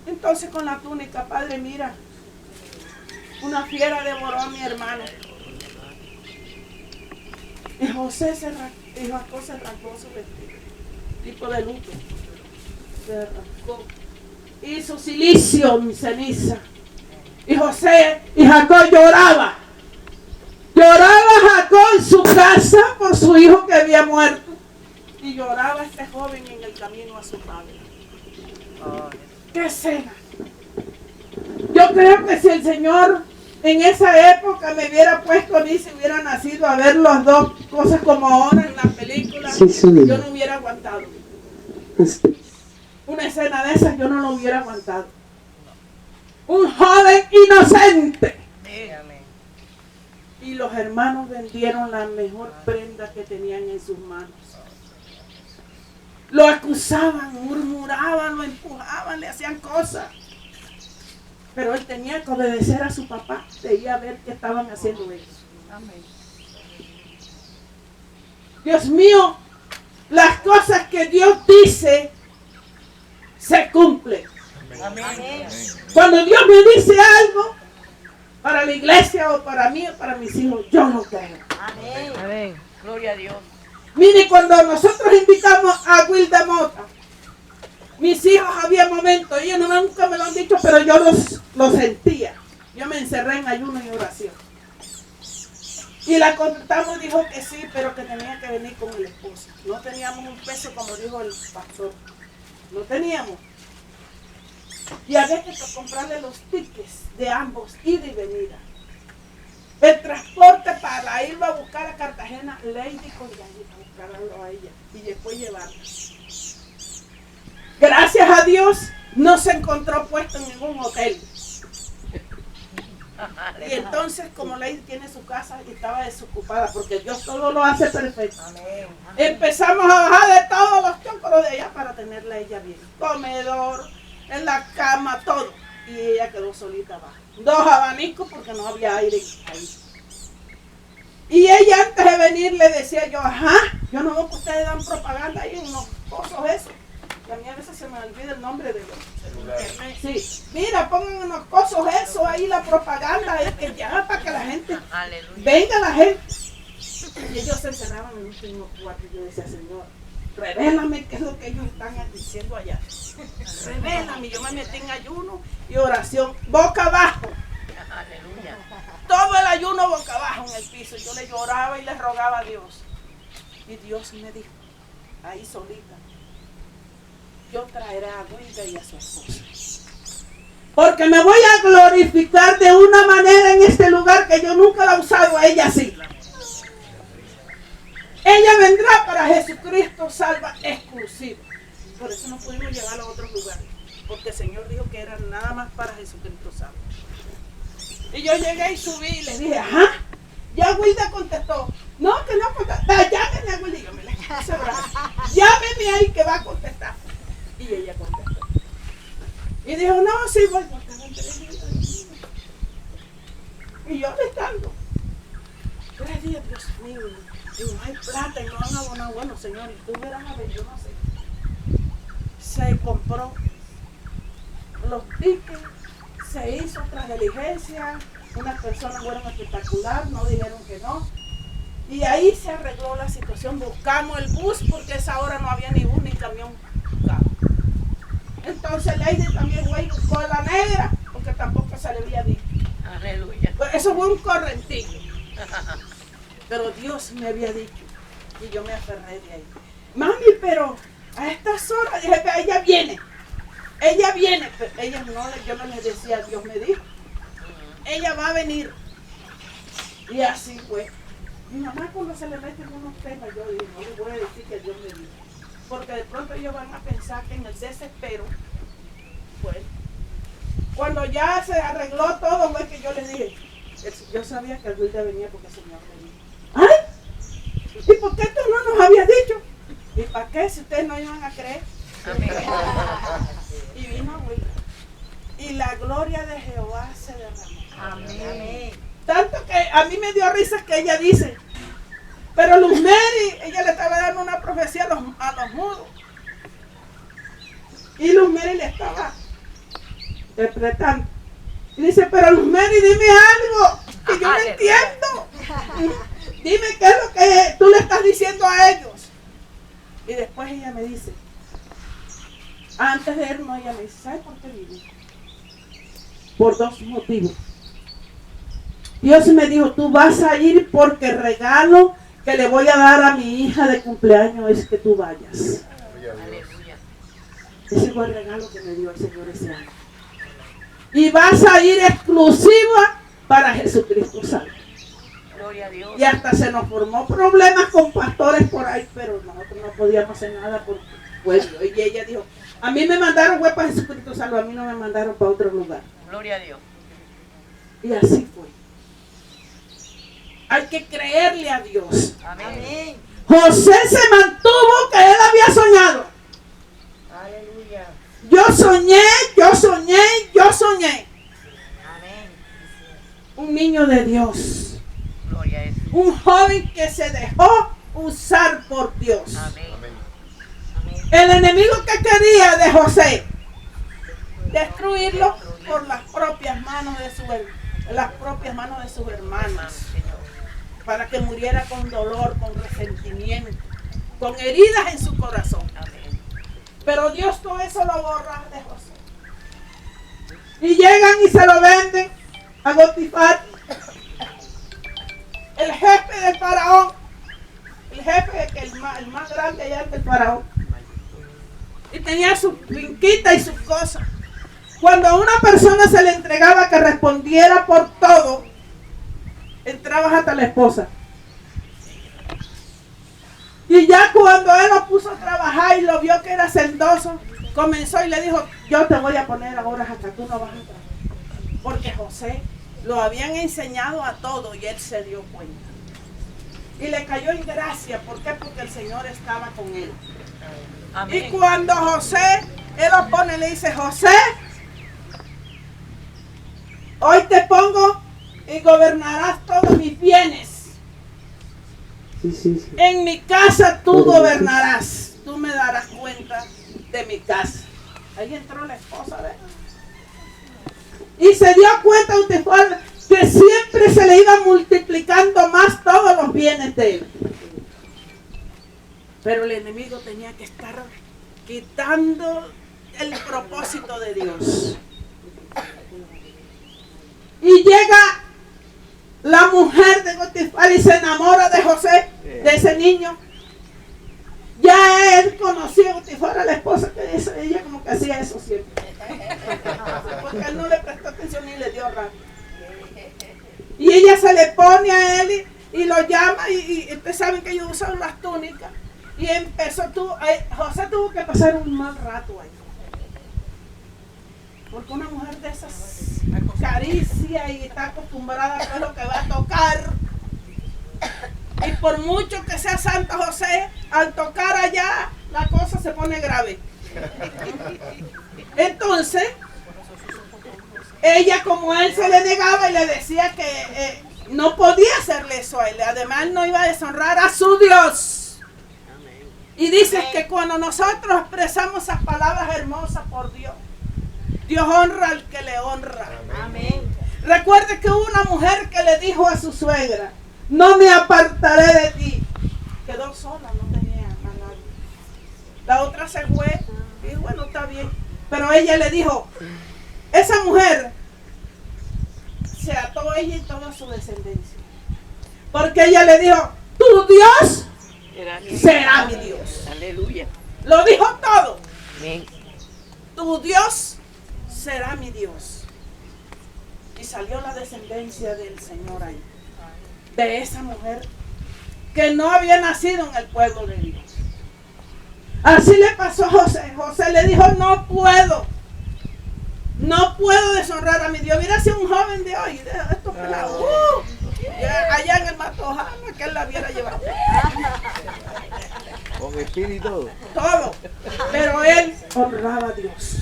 entonces con la túnica, padre, mira, una fiera devoró a mi hermano. Y José se arrancó su vestido, tipo de luto. Se arrancó. Hizo silicio en ceniza. Y José y Jacob lloraba. Lloraba Jacob en su casa por su hijo que había muerto. Y lloraba este joven en el camino a su padre. ¡Qué escena! Yo creo que si el Señor en esa época me hubiera puesto a mí, si hubiera nacido a ver las dos cosas como ahora en la película, Sí, yo no hubiera aguantado. Una escena de esas yo no lo hubiera aguantado. Un joven inocente. Y los hermanos vendieron la mejor prenda que tenían en sus manos. Lo acusaban, murmuraban, lo empujaban, le hacían cosas. Pero él tenía que obedecer a su papá, debía ver qué estaban haciendo ellos. Amén. Dios mío, las cosas que Dios dice se cumplen. Amén. Cuando Dios me dice algo para la iglesia o para mí o para mis hijos, yo lo creo. Amén. Amén. Gloria a Dios. Mire, cuando nosotros invitamos a Wilda Mota, mis hijos había momentos, ellos nunca me lo han dicho, pero yo lo sentía. Yo me encerré en ayuno y oración. Y la contactamos, dijo que sí, pero que tenía que venir con el esposo. No teníamos un peso, como dijo el pastor. No teníamos. Y había que comprarle los tickets de ambos, ida y venida. El transporte para irlo a buscar a Cartagena, Lady con Yair, a buscarlo a ella y después llevarla. Gracias a Dios no se encontró puesto en ningún hotel. Y entonces, como Lady tiene su casa y estaba desocupada, porque Dios todo lo hace perfecto. Amén. Empezamos a bajar de todos los chocos de ella para tenerla a ella bien. Comedor, en la cama, todo. Y ella quedó solita abajo. 2 abanicos porque no había aire ahí. Y ella antes de venir le decía yo, ajá, yo no veo que ustedes dan propaganda ahí en los cosas eso. Y a mí a veces se me olvida el nombre de los. Sí, mira, pongan en los cosas eso ahí la propaganda, es que ya para que la gente, Aleluya. venga la gente. Y ellos se encerraban en un último cuarto y yo decía, Señor, revélame qué es lo que ellos están diciendo allá. Revélame, yo me metí en ayuno y oración, boca abajo. Aleluya. Todo el ayuno boca abajo en el piso. Yo le lloraba y le rogaba a Dios. Y Dios me dijo, ahí solita, yo traeré a Wilda y a su esposa. Porque me voy a glorificar de una manera en este lugar que yo nunca la he usado a ella así. Ella vendrá para Jesucristo salva exclusivo. Por eso no pudimos llevarla a otros lugares. Porque el Señor dijo que era nada más para Jesucristo salva. Y yo llegué y subí y le dije, ajá. Ya Wilda contestó. No, que no contestó. Llámeme a Wilda. Y yo me le puse brava. Llámeme ahí que va a contestar. Y ella contestó. Y dijo, no, sí voy. Y yo le estando. 3 días, Dios mío. Y no hay plata y no han abonado. Bueno, Señor, y tú verás a ver, yo no sé. Se compró los tickets, se hizo otra diligencia, unas personas fueron espectacular, no dijeron que no. Y ahí se arregló la situación, buscamos el bus porque a esa hora no había ni bus ni camión. Entonces Lady también fue y buscó a la negra porque tampoco se le había dicho. Aleluya. Pues eso fue un correntillo. Pero Dios me había dicho y yo me aferré de ahí. Mami, pero a estas horas, dije, ella viene, pero ella no, yo no les decía, Dios me dijo, ella va a venir. Y así fue. Mi mamá cuando se le meten unos temas, yo digo, no les voy a decir que Dios me dijo, porque de pronto ellos van a pensar que en el desespero, pues, cuando ya se arregló todo, fue que yo les dije, yo sabía que el Wilda venía porque el Señor me dijo. ¡Ay! ¿Y por qué tú no nos habías dicho? ¿Y para qué si ustedes no iban a creer? Amén. Y vino Wilda. Y la gloria de Jehová se derramó. Amén. Tanto que a mí me dio risas que ella dice, pero Luz Mary, ella le estaba dando una profecía a los mudos. Y Luz Mary le estaba interpretando. Y dice, pero Luz Mary, dime algo, que yo no entiendo. Dime qué es lo que tú le estás diciendo a ellos. Y después ella me dice, antes de irnos, ella me dice, ¿sabes por qué vine? Por 2 motivos. Dios me dijo, tú vas a ir porque el regalo que le voy a dar a mi hija de cumpleaños es que tú vayas. Aleluya. Ese fue el regalo que me dio el Señor ese año. Y vas a ir exclusiva para Jesucristo salvo. Gloria a Dios. Y hasta se nos formó problemas con pastores por ahí, pero nosotros no podíamos hacer nada por pueblo. Y ella dijo, a mí me mandaron fue para Jesucristo salvo, a mí no me mandaron para otro lugar. Gloria a Dios. Y así fue. Hay que creerle a Dios. Amén. José se mantuvo que él había soñado. Aleluya. Yo soñé, yo soñé, yo soñé. Amén. Un niño de Dios. Gloria a Jesús. Un joven que se dejó usar por Dios. Amén. El enemigo que quería de José destruirlo por las propias manos de sus hermanos, Señor. para que muriera con dolor, con resentimiento. con heridas en su corazón. Amén. Pero Dios todo eso lo borra de José. Y llegan y se lo venden a Potifar, el jefe del faraón, el jefe, el más grande allá del faraón. Y tenía su finquita y sus cosas. Cuando a una persona se le entregaba que respondiera por todo, entraba hasta la esposa. Y ya cuando él lo puso a trabajar y lo vio que era sendoso, comenzó y le dijo, yo te voy a poner ahora hasta tú no vas a trabajar. Porque José lo habían enseñado a todo y él se dio cuenta. Y le cayó en gracia. ¿Por qué? Porque el Señor estaba con él. Amén. Y cuando José, él lo pone, le dice, José, hoy te pongo y gobernarás todos mis bienes. Sí. En mi casa tú gobernarás. Tú me darás cuenta de mi casa. Ahí entró la esposa de él. Y se dio cuenta Potifar que siempre se le iba multiplicando más todos los bienes de él. Pero el enemigo tenía que estar quitando el propósito de Dios. Y llega la mujer de Potifar y se enamora de José, de ese niño. Ya él conocía a Potifar, a la esposa, que ella como que hacía eso siempre. Porque él no le prestó atención ni le dio rabia. Y ella se le pone a él y lo llama y ustedes saben que ellos usan las túnicas. Y José tuvo que pasar un mal rato ahí. Porque una mujer de esas acaricia y está acostumbrada a lo que va a tocar. Y por mucho que sea Santo José, al tocar allá, la cosa se pone grave. Entonces, ella como él se le negaba y le decía que no podía hacerle eso a él. Además, no iba a deshonrar a su Dios. Y dice que cuando nosotros expresamos esas palabras hermosas por Dios, Dios honra al que le honra. Amén. Recuerde que hubo una mujer que le dijo a su suegra, no me apartaré de ti. Quedó sola, no tenía a nadie. La otra se fue y bueno, está bien. Pero ella le dijo, esa mujer se ató ella y toda su descendencia. Porque ella le dijo, tu Dios será mi Dios. Aleluya. Lo dijo todo. Amén. Tu Dios será mi Dios. Y salió la descendencia del Señor ahí. De esa mujer que no había nacido en el pueblo de Dios. Así le pasó a José. José le dijo, no puedo deshonrar a mi Dios. Mira si un joven de hoy, de estos pelados, allá en el Matojano, que él la hubiera llevado. Con espíritu y todo. Todo. Pero él honraba a Dios.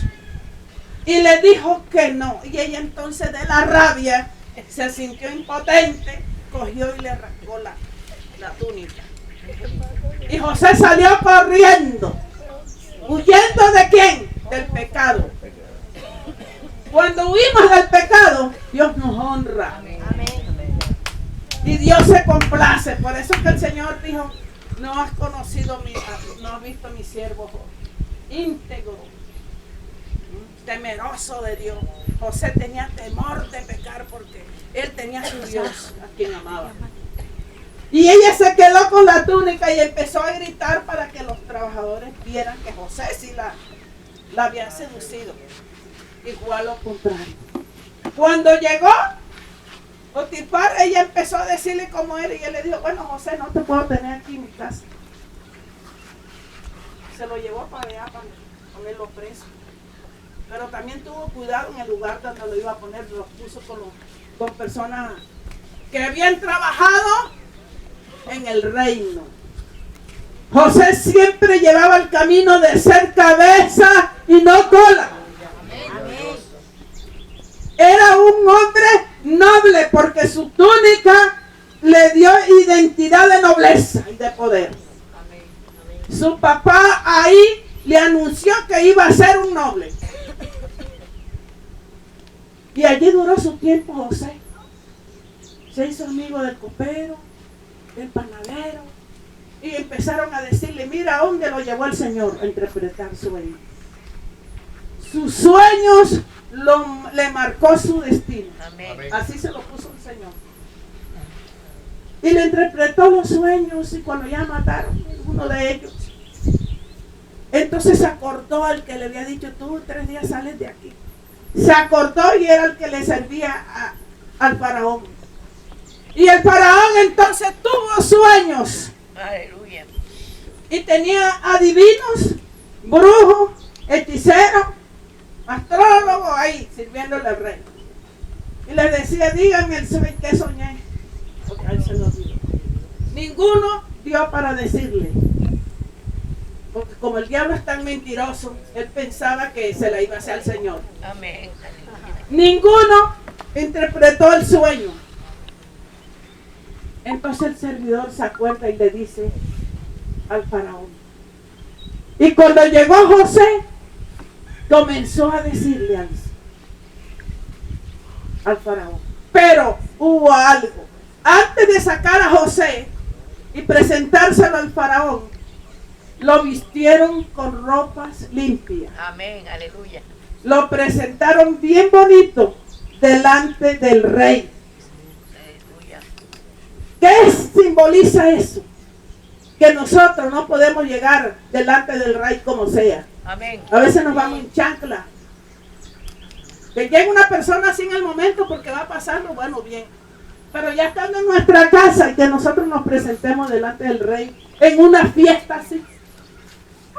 Y le dijo que no. Y ella entonces de la rabia se sintió impotente, cogió y le arrancó la túnica. Y José salió corriendo, huyendo ¿de quién? Del pecado. Cuando huimos del pecado, Dios nos honra. Amén. Y Dios se complace. Por eso que el Señor dijo, no has visto mi siervo íntegro, temeroso de Dios. José tenía temor de pecar porque él tenía a su Dios a quien amaba. Y ella se quedó con la túnica y empezó a gritar para que los trabajadores vieran que José sí la había seducido. Igual lo contrario. Cuando llegó Potifar, ella empezó a decirle cómo era y él le dijo, bueno, José, no te puedo tener aquí en mi casa. Se lo llevó para allá para ponerlo preso. Pero también tuvo cuidado en el lugar donde lo iba a poner, lo puso con personas que habían trabajado en el reino. José siempre llevaba el camino de ser cabeza y no cola. Amén. Era un hombre noble porque su túnica le dio identidad de nobleza y de poder. Su papá ahí le anunció que iba a ser un noble. Y allí duró su tiempo José. Se hizo amigo del copero, del panadero Y empezaron a decirle, mira a dónde lo llevó el Señor a interpretar sueños. Sus sueños le marcó su destino. Amén. Así se lo puso el Señor. Y le interpretó los sueños, y cuando ya mataron a uno de ellos, entonces se acordó al que le había dicho, tú en 3 días sales de aquí. Se acordó y era el que le servía al faraón. Y el faraón entonces tuvo sueños. Aleluya. Y tenía adivinos, brujos, hechiceros, astrólogos ahí sirviéndole al rey. Y les decía, díganme el sueño que soñé. Porque a él se lo olvidó. Ninguno dio para decirle. Porque como el diablo es tan mentiroso, él pensaba que se la iba a hacer al Señor. Amén. Ninguno interpretó el sueño. Entonces el servidor se acuerda y le dice al faraón. Y cuando llegó José, comenzó a decirle al faraón. Pero hubo algo. Antes de sacar a José y presentárselo al faraón, lo vistieron con ropas limpias. Amén. Aleluya. Lo presentaron bien bonito delante del rey. Aleluya. ¿Qué simboliza eso? Que nosotros no podemos llegar delante del rey como sea. Amén. A veces nos vamos en chancla. Que llegue una persona así en el momento porque va pasando, bueno, bien. Pero ya estando en nuestra casa y que nosotros nos presentemos delante del rey en una fiesta así.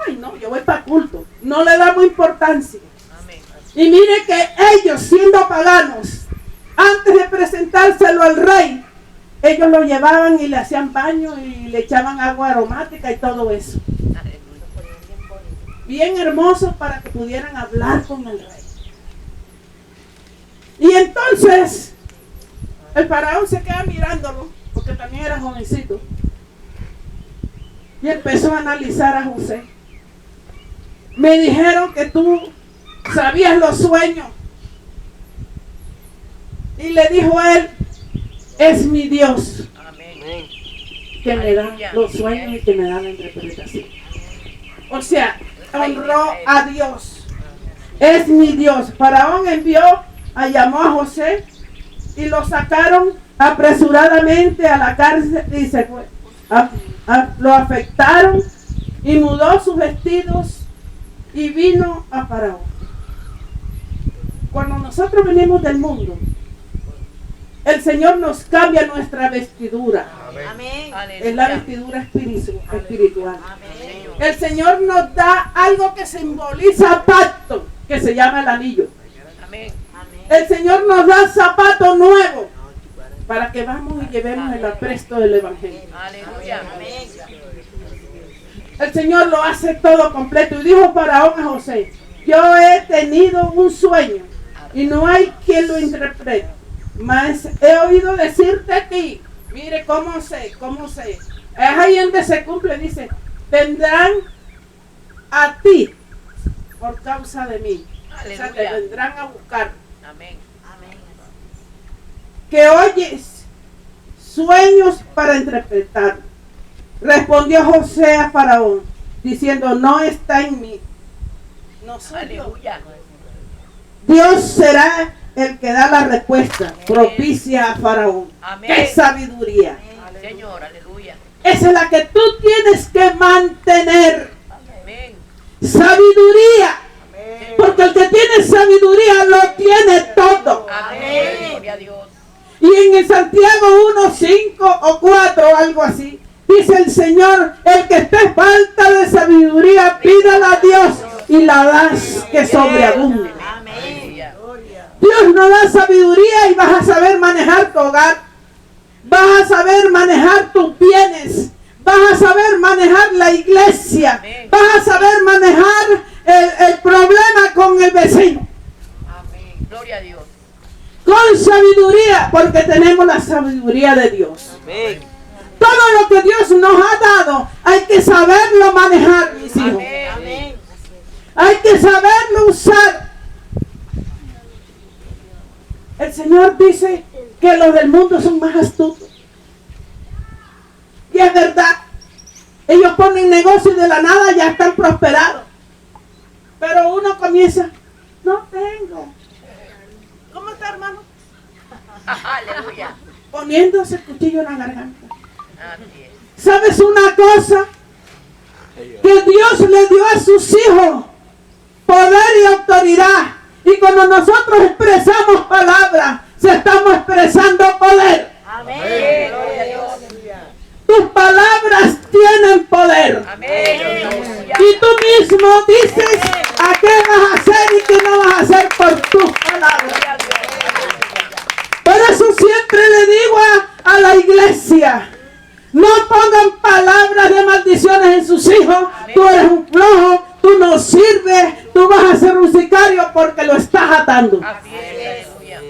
Ay, no, yo voy para culto. No le damos importancia. Amén. Y mire que ellos, siendo paganos, antes de presentárselo al rey, ellos lo llevaban y le hacían baño y le echaban agua aromática y todo eso. Bien hermoso para que pudieran hablar con el rey. Y entonces el faraón se queda mirándolo, porque también era jovencito, y empezó a analizar a José. Me dijeron que tú sabías los sueños. Y le dijo a él, es mi Dios Amén. que me da los sueños y que me da la interpretación. O sea, honró a Dios. Es mi Dios. Faraón llamó a José y lo sacaron apresuradamente a la cárcel y se fue. Lo afectaron y mudó sus vestidos y vino a Faraón. Cuando nosotros venimos del mundo, el Señor nos cambia nuestra vestidura. Amén. Es la vestidura espiritual. Amén. El Señor nos da algo que simboliza pacto, que se llama el anillo. Amén. El Señor nos da zapatos nuevos para que vamos y llevemos el apresto del Evangelio. Aleluya. El Señor lo hace todo completo. Y dijo Faraón a José, yo he tenido un sueño y no hay quien lo interprete. Mas he oído decirte a ti, mire cómo sé. Es ahí donde se cumple, dice, vendrán a ti por causa de mí. Aleluya. O sea, te vendrán a buscar. Amén. Que oyes sueños para interpretar. Respondió José a Faraón, diciendo, no está en mí. No soy yo. Aleluya. Dios será el que da la respuesta propicia a Faraón. Amén. ¡Qué sabiduría! Señor, aleluya. Esa es la que tú tienes que mantener. Amén. Sabiduría. Porque el que tiene sabiduría lo tiene todo. Amén. Gloria a Dios. Y en el Santiago 1, 5 o 4, algo así, dice el Señor, el que esté falta de sabiduría, pídala a Dios y la das que sobreabunde. Aleluya. Dios nos da sabiduría y vas a saber manejar tu hogar, vas a saber manejar tus bienes, vas a saber manejar la iglesia, vas a saber manejar el problema con el vecino. Amén. Gloria a Dios. Con sabiduría, porque tenemos la sabiduría de Dios. Amén. Todo lo que Dios nos ha dado, hay que saberlo manejar, mis hijos. Amén. Hay que saberlo usar. El Señor dice que los del mundo son más astutos. Y es verdad. Ellos ponen negocio y de la nada ya están prosperados. Pero uno comienza, no tengo. ¿Cómo está, hermano? Aleluya. Poniéndose el cuchillo en la garganta. Así es. ¿Sabes una cosa? Que Dios le dio a sus hijos poder y autoridad. Y cuando nosotros expresamos palabras, se estamos expresando poder. Amén. Gloria a Dios. Tus palabras tienen poder. Amén. Y tú mismo dices a qué vas a hacer y qué no vas a hacer por tus palabras. Por eso siempre le digo a la iglesia, no pongan palabras de maldiciones en sus hijos. Tú eres un flojo, tú no sirves, tú vas a ser un sicario porque lo estás atando. Así es. Aleluya.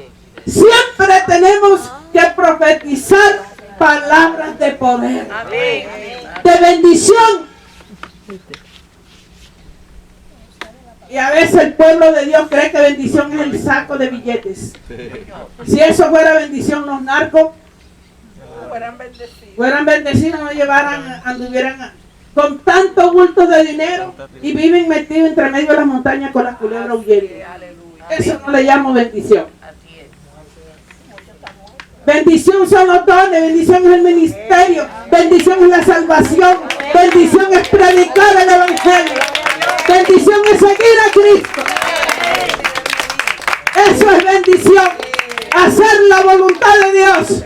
Siempre tenemos que profetizar palabras de poder, Amén. de bendición. Y a veces el pueblo de Dios cree que bendición es el saco de billetes. Si eso fuera bendición, los narcos fueran bendecidos, no llevaran, anduvieran con tantos bultos de dinero y viven metidos entre medio de las montañas con las culebras huyendo. Eso no le llamo bendición. Así es. Bendición son los dones, bendición es el ministerio, bendición es la salvación, bendición es predicar el evangelio, bendición es seguir a Cristo. Eso es bendición, hacer la voluntad de Dios,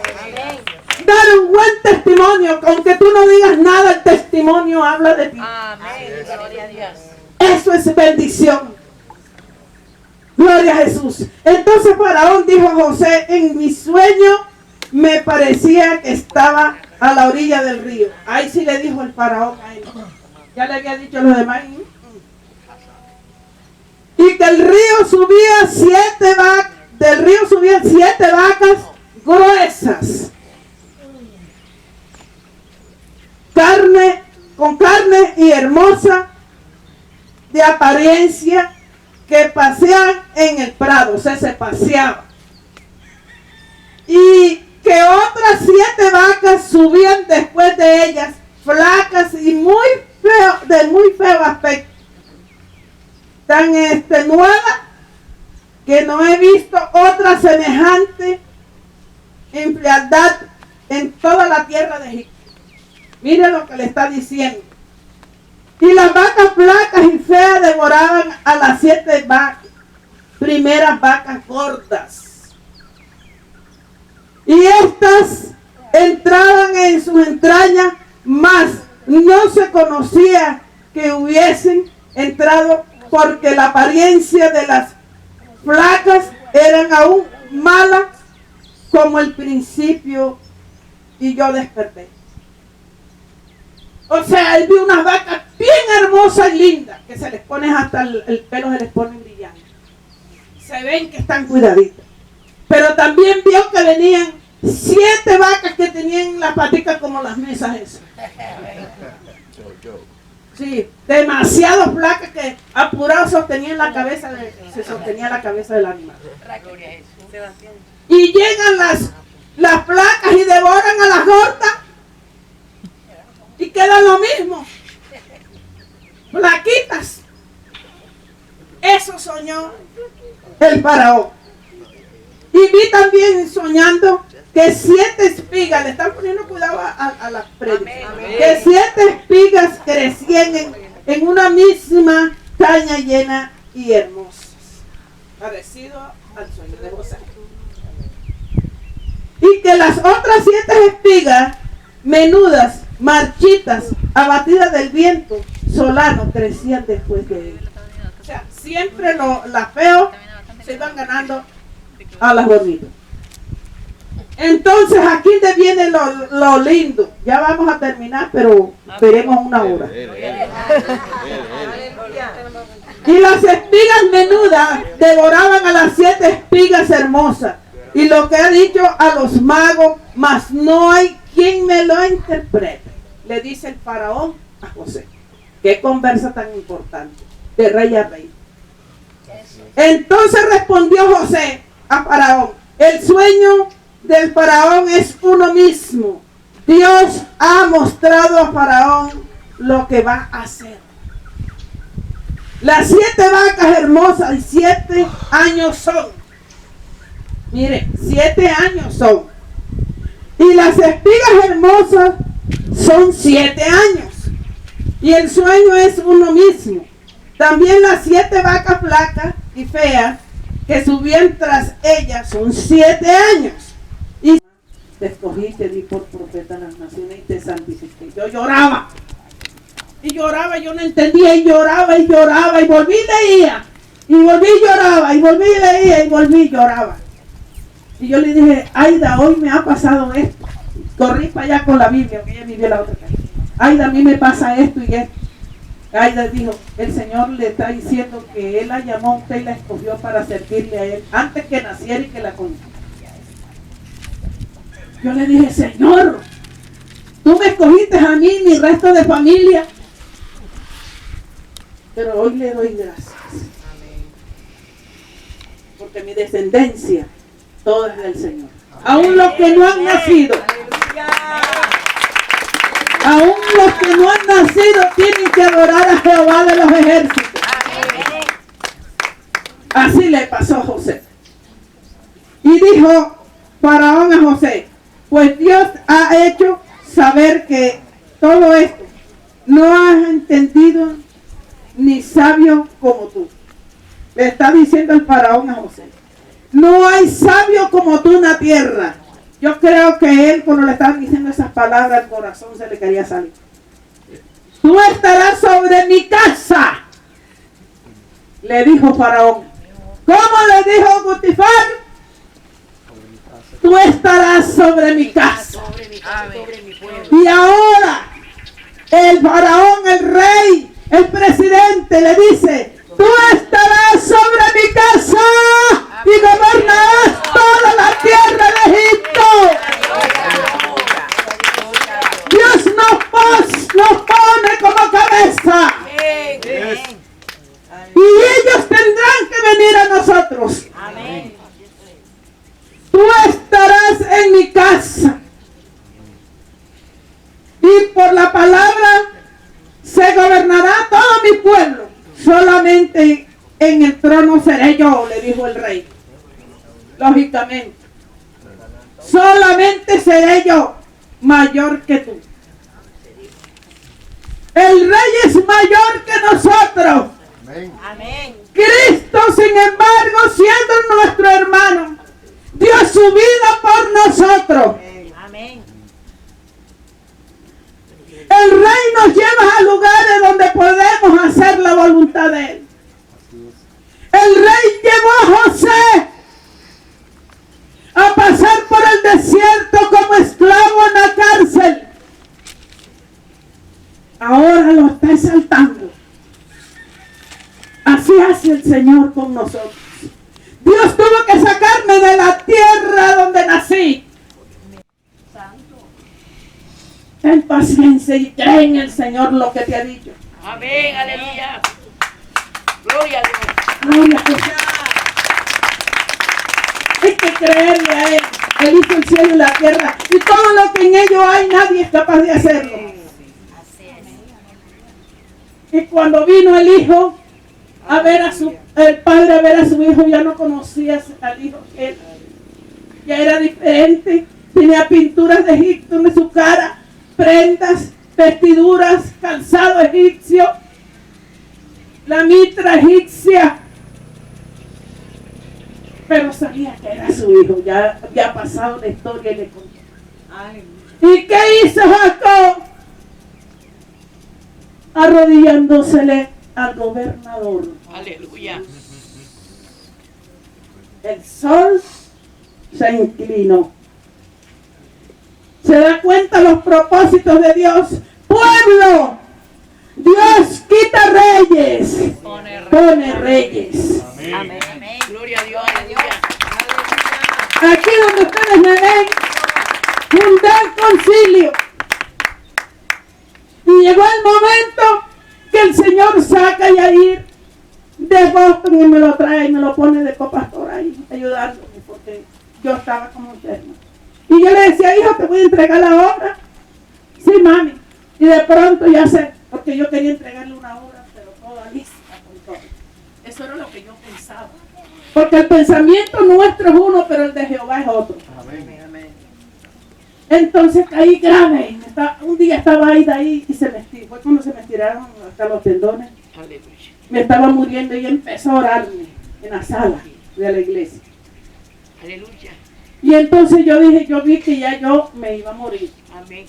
dar un buen testimonio, aunque tú no digas nada, el testimonio habla de ti. Amén. Gloria a Dios. Eso es bendición. Gloria a Jesús. Entonces Faraón dijo a José, en mi sueño me parecía que estaba a la orilla del río. Ahí sí le dijo el Faraón a él. Ya le había dicho a los demás. Y que el río subía del río subían 7 vacas gruesas. Con carne y hermosa de apariencia, que paseaban en el prado, o sea, se paseaban. Y que otras 7 vacas subían después de ellas, flacas y de muy feo aspecto, tan extenuada que no he visto otra semejante en fealdad en toda la tierra de Egipto. Mire lo que le está diciendo. Y las vacas flacas y feas devoraban a las 7 primeras vacas gordas. Y estas entraban en sus entrañas, mas no se conocía que hubiesen entrado, porque la apariencia de las flacas eran aún malas como el principio, y yo desperté. O sea, él vio unas vacas bien hermosas y lindas, que se les pone hasta el pelo, se les pone brillante. Se ven que están cuidaditas. Pero también vio que venían 7 vacas que tenían las paticas como las mesas esas. Sí, demasiado flacas que apurados sostenían la cabeza, se sostenía la cabeza del animal. Y llegan las flacas y devoran a las gordas. Y queda lo mismo. Flaquitas. Eso soñó el Faraón. Y vi también soñando que 7 espigas, le están poniendo cuidado a las prédicas, que 7 espigas crecían en una misma caña llena y hermosas. Parecido al sueño de José. Y que las otras 7 espigas menudas, marchitas, abatidas del viento solano, crecían después de él. O sea, siempre las feos se iban ganando a las bonitas. Entonces aquí te viene lo lindo. Ya vamos a terminar, pero veremos una hora. Y las espigas menudas devoraban a las 7 espigas hermosas. Y lo que ha dicho a los magos, mas no hay quien me lo interprete. Le dice el Faraón a José. Qué conversa tan importante, de rey a rey. Entonces respondió José a Faraón: el sueño del Faraón es uno mismo. Dios ha mostrado a Faraón lo que va a hacer. Las 7 vacas hermosas y 7 años son. Mire, 7 años son. Y las espigas hermosas son 7 años. Y el sueño es uno mismo. También las 7 vacas flacas y feas que subían tras ellas son 7 años. Y te escogí, te di por profeta a las naciones y te santifiqué. Yo lloraba. Y lloraba, yo no entendía, y lloraba, y lloraba, y volví y leía. Y volví y lloraba, y volví y leía, y volví y lloraba. Y yo le dije, Aida, hoy me ha pasado esto. Corrí para allá con la Biblia, que ella vivía en la otra casa. Aida, a mí me pasa esto y esto. Aida dijo, el Señor le está diciendo que Él la llamó a usted y la escogió para servirle a Él antes que naciera y que la conociera. Yo le dije, Señor, tú me escogiste a mí y mi resto de familia. Pero hoy le doy gracias. Porque mi descendencia, toda es del Señor. Aún los que no han nacido. Aún los que no han nacido tienen que adorar a Jehová de los ejércitos. Así le pasó a José. Y dijo Faraón a José, pues Dios ha hecho saber que todo esto no has entendido ni sabio como tú. Le está diciendo el Faraón a José. No hay sabio como tú en la tierra. Yo creo que él, cuando le estaban diciendo esas palabras, el corazón se le quería salir. Tú estarás sobre mi casa, le dijo Faraón. ¿Cómo le dijo Potifar? Tú estarás sobre mi casa. Y ahora, el Faraón, el rey, el presidente, le dice, tú estarás sobre mi casa y gobernarás toda la tierra de Egipto. Dios nos pone como cabeza. Y ellos tendrán que venir a nosotros. Tú estarás en mi casa. Y por la palabra se gobernará todo mi pueblo. Solamente en el trono seré yo, le dijo el rey. Lógicamente. Solamente seré yo mayor que tú. El rey es mayor que nosotros. Amén. Cristo, sin embargo, siendo nuestro hermano, dio su vida por nosotros. Amén. El rey nos lleva a lugares donde podemos hacer la voluntad de él. El rey llevó a José a pasar por el desierto como esclavo en la cárcel. Ahora lo está exaltando. Así hace el Señor con nosotros. Dios tuvo que sacarme de la tierra donde nací. Ten paciencia y cree en el Señor lo que te ha dicho. Amén, aleluya. Gloria a Dios. Gloria a Dios. Hay que creerle a Él. Él hizo el cielo y la tierra. Y todo lo que en ellos hay, nadie es capaz de hacerlo. Y cuando vino el hijo a ver el padre a ver a su hijo, ya no conocía al hijo. Él ya era diferente. Tenía pinturas de Egipto en su cara, prendas, vestiduras, calzado egipcio, la mitra egipcia. Pero sabía que era su hijo, ya había pasado la historia y le contó. ¿Y qué hizo Jacob? Arrodillándosele al gobernador. Aleluya. El sol se inclinó. ¿Se da cuenta los propósitos de Dios? Pueblo, Dios quita reyes, pone reyes. Amén. Amén. Gloria a Dios, aleluya. Aquí donde ustedes me ven, fundé el concilio. Y llegó el momento que el Señor saca a Yair de Boston y me lo trae y me lo pone de copastor ahí, ayudándome, porque yo estaba como enferma. Y yo le decía, hijo, te voy a entregar la obra. Sí, mami. Y de pronto ya se porque yo quería entregarle una obra, pero toda lista con todo. Eso era lo que yo pensaba. Porque el pensamiento nuestro es uno, pero el de Jehová es otro. Amén. Amén. Entonces caí grave. Un día estaba ahí y se me estiró. Fue cuando se me estiraron hasta los tendones. Aleluya. Me estaba muriendo y empezó a orarme en la sala de la iglesia. Aleluya. Y entonces yo vi que ya yo me iba a morir. Amén.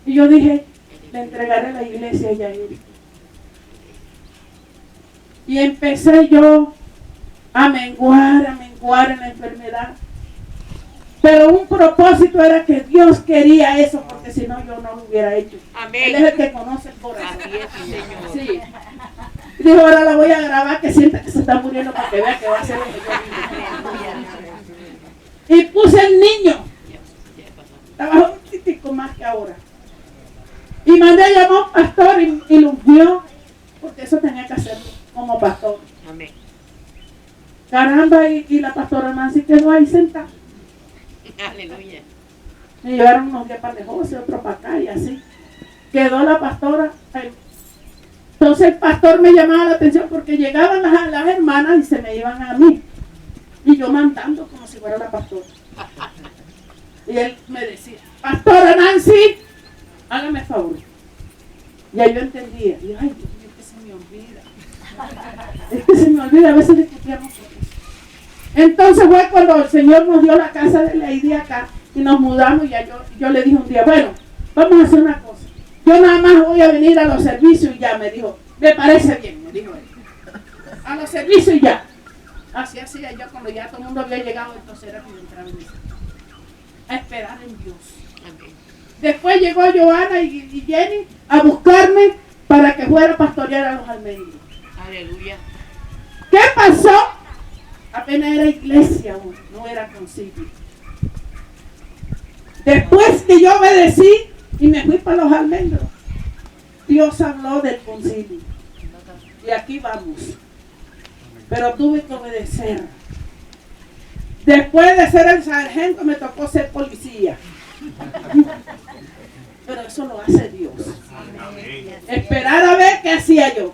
Y yo dije, le entregaré la iglesia a Yair. Y empecé yo a menguar en la enfermedad. Pero un propósito era que Dios quería eso, porque si no yo no lo hubiera hecho. Amén. Él es el que conoce el corazón. Así es, Señor. Sí. Y dijo, ahora la voy a grabar, que sienta que se está muriendo para que vea que va a ser lo que yo digo. Y puse el niño. Trabajó un titico más que ahora. Y mandé a llamar a un pastor y lo ungió, porque eso tenía que hacerlo como pastor. Amén. Caramba, y la pastora Nancy quedó ahí sentada. Aleluya. Me llevaron unos días para lejos y otros para acá y así. Quedó la pastora ahí. Entonces el pastor me llamaba la atención porque llegaban las hermanas y se me iban a mí. Y yo mandando como si fuera la pastora. Y él me decía, Pastora Nancy, hágame favor. Y ahí yo entendía. Y ay, Dios mío, que se me olvida. Es que se me olvida, a veces discutíamos por eso. Entonces fue cuando el Señor nos dio la casa de Lady acá y nos mudamos y ya yo le dije un día, bueno, vamos a hacer una cosa. Yo nada más voy a venir a los servicios y ya, me dijo, me parece bien, me dijo él. A los servicios y ya. Así hacía yo cuando ya todo el mundo había llegado, entonces era como entrar en misa. A esperar en Dios. Amén. Después llegó Joana y Jenny a buscarme para que fuera a pastorear a los almendros. Aleluya. ¿Qué pasó? Apenas era iglesia aún, no era concilio. Después que yo obedecí y me fui para los almendros, Dios habló del concilio. Y aquí vamos. Pero tuve que obedecer. Después de ser el sargento me tocó ser policía. Pero eso lo hace Dios. Esperar a ver qué hacía yo.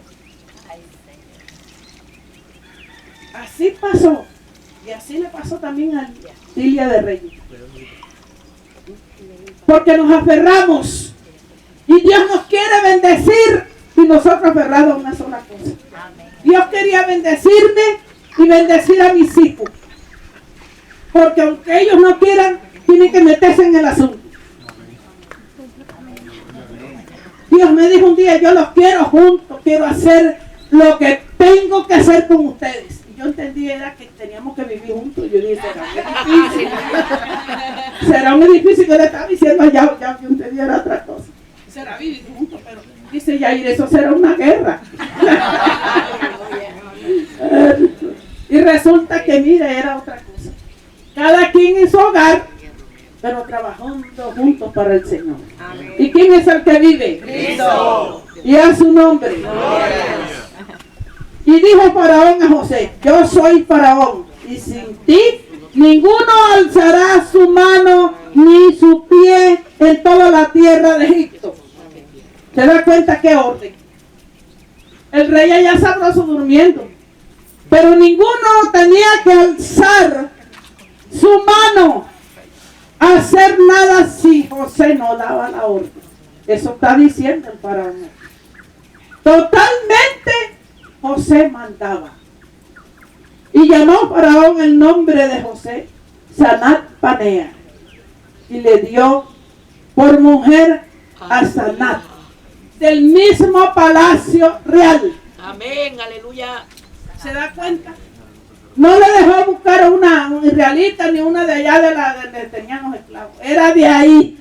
Así pasó. Y así le pasó también a Lilia de Reyes. Porque nos aferramos. Y Dios nos quiere bendecir. Y nosotros aferrados a una sola cosa. Dios quería bendecirme y bendecir a mis hijos. Porque aunque ellos no quieran, tienen que meterse en el asunto. Dios me dijo un día, yo los quiero juntos, quiero hacer lo que tengo que hacer con ustedes. Y yo entendí era que teníamos que vivir juntos. Yo dije, será muy difícil. Será muy difícil que le estaba diciendo allá, ya yo entendí era otra cosa. Será vivir juntos, pero dice Yair, eso será una guerra. Y resulta que mire, era otra cosa. Cada quien en su hogar, pero trabajando juntos para el Señor. Amén. ¿Y quién es el que vive? Cristo. Y a su nombre. Y dijo Faraón a José, yo soy Faraón, y sin ti ninguno alzará su mano ni su pie en toda la tierra de Egipto. ¿Se da cuenta qué orden? El rey allá sabroso durmiendo, pero ninguno tenía que alzar su mano a hacer nada si José no daba la orden. Eso está diciendo el faraón. Totalmente José mandaba. Y llamó Faraón el nombre de José Sanat Panea y le dio por mujer a Sanat del mismo palacio real. Amén, aleluya. ¿Se da cuenta? No le dejó buscar una israelita ni una de allá de la donde tenían los esclavos. Era de ahí.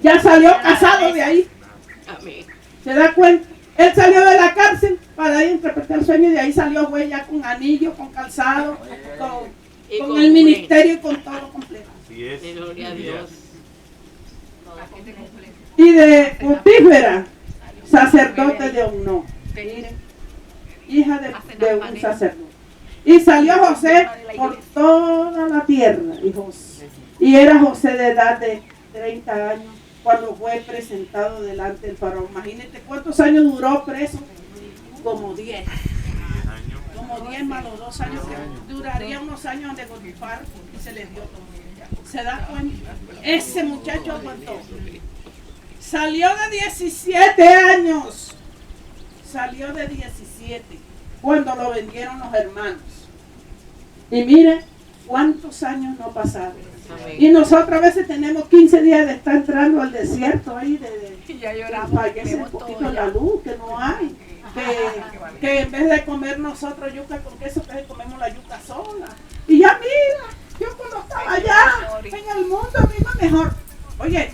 Ya salió casado de ahí. Amén. ¿Se da cuenta? Él salió de la cárcel para ir a interpretar el sueño y de ahí salió güey ya con anillo, con calzado, con el ministerio y con todo completo. Así es. Gloria a Dios. Y de Potífera, sacerdote de Ono. Miren, hija de un sacerdote. Y salió José por toda la tierra. Y era José de edad de 30 años cuando fue presentado delante del faraón. Imagínate cuántos años duró preso. Como 10. Como 10 más los 2 años que duraría unos años de golpear y se le dio todo. ¿Se da cuenta? Ese muchacho aguantó. Salió de 17 años. Salió de 17 cuando lo vendieron los hermanos. Y mire cuántos años no pasaron. Y nosotros a veces tenemos 15 días de estar entrando al desierto ahí ya lloramos, fallece un poquito la luz, que no hay. Que en vez de comer nosotros yuca con queso, que comemos la yuca sola. Y ya mira, yo cuando estaba allá en el mundo me iba mejor. Oye,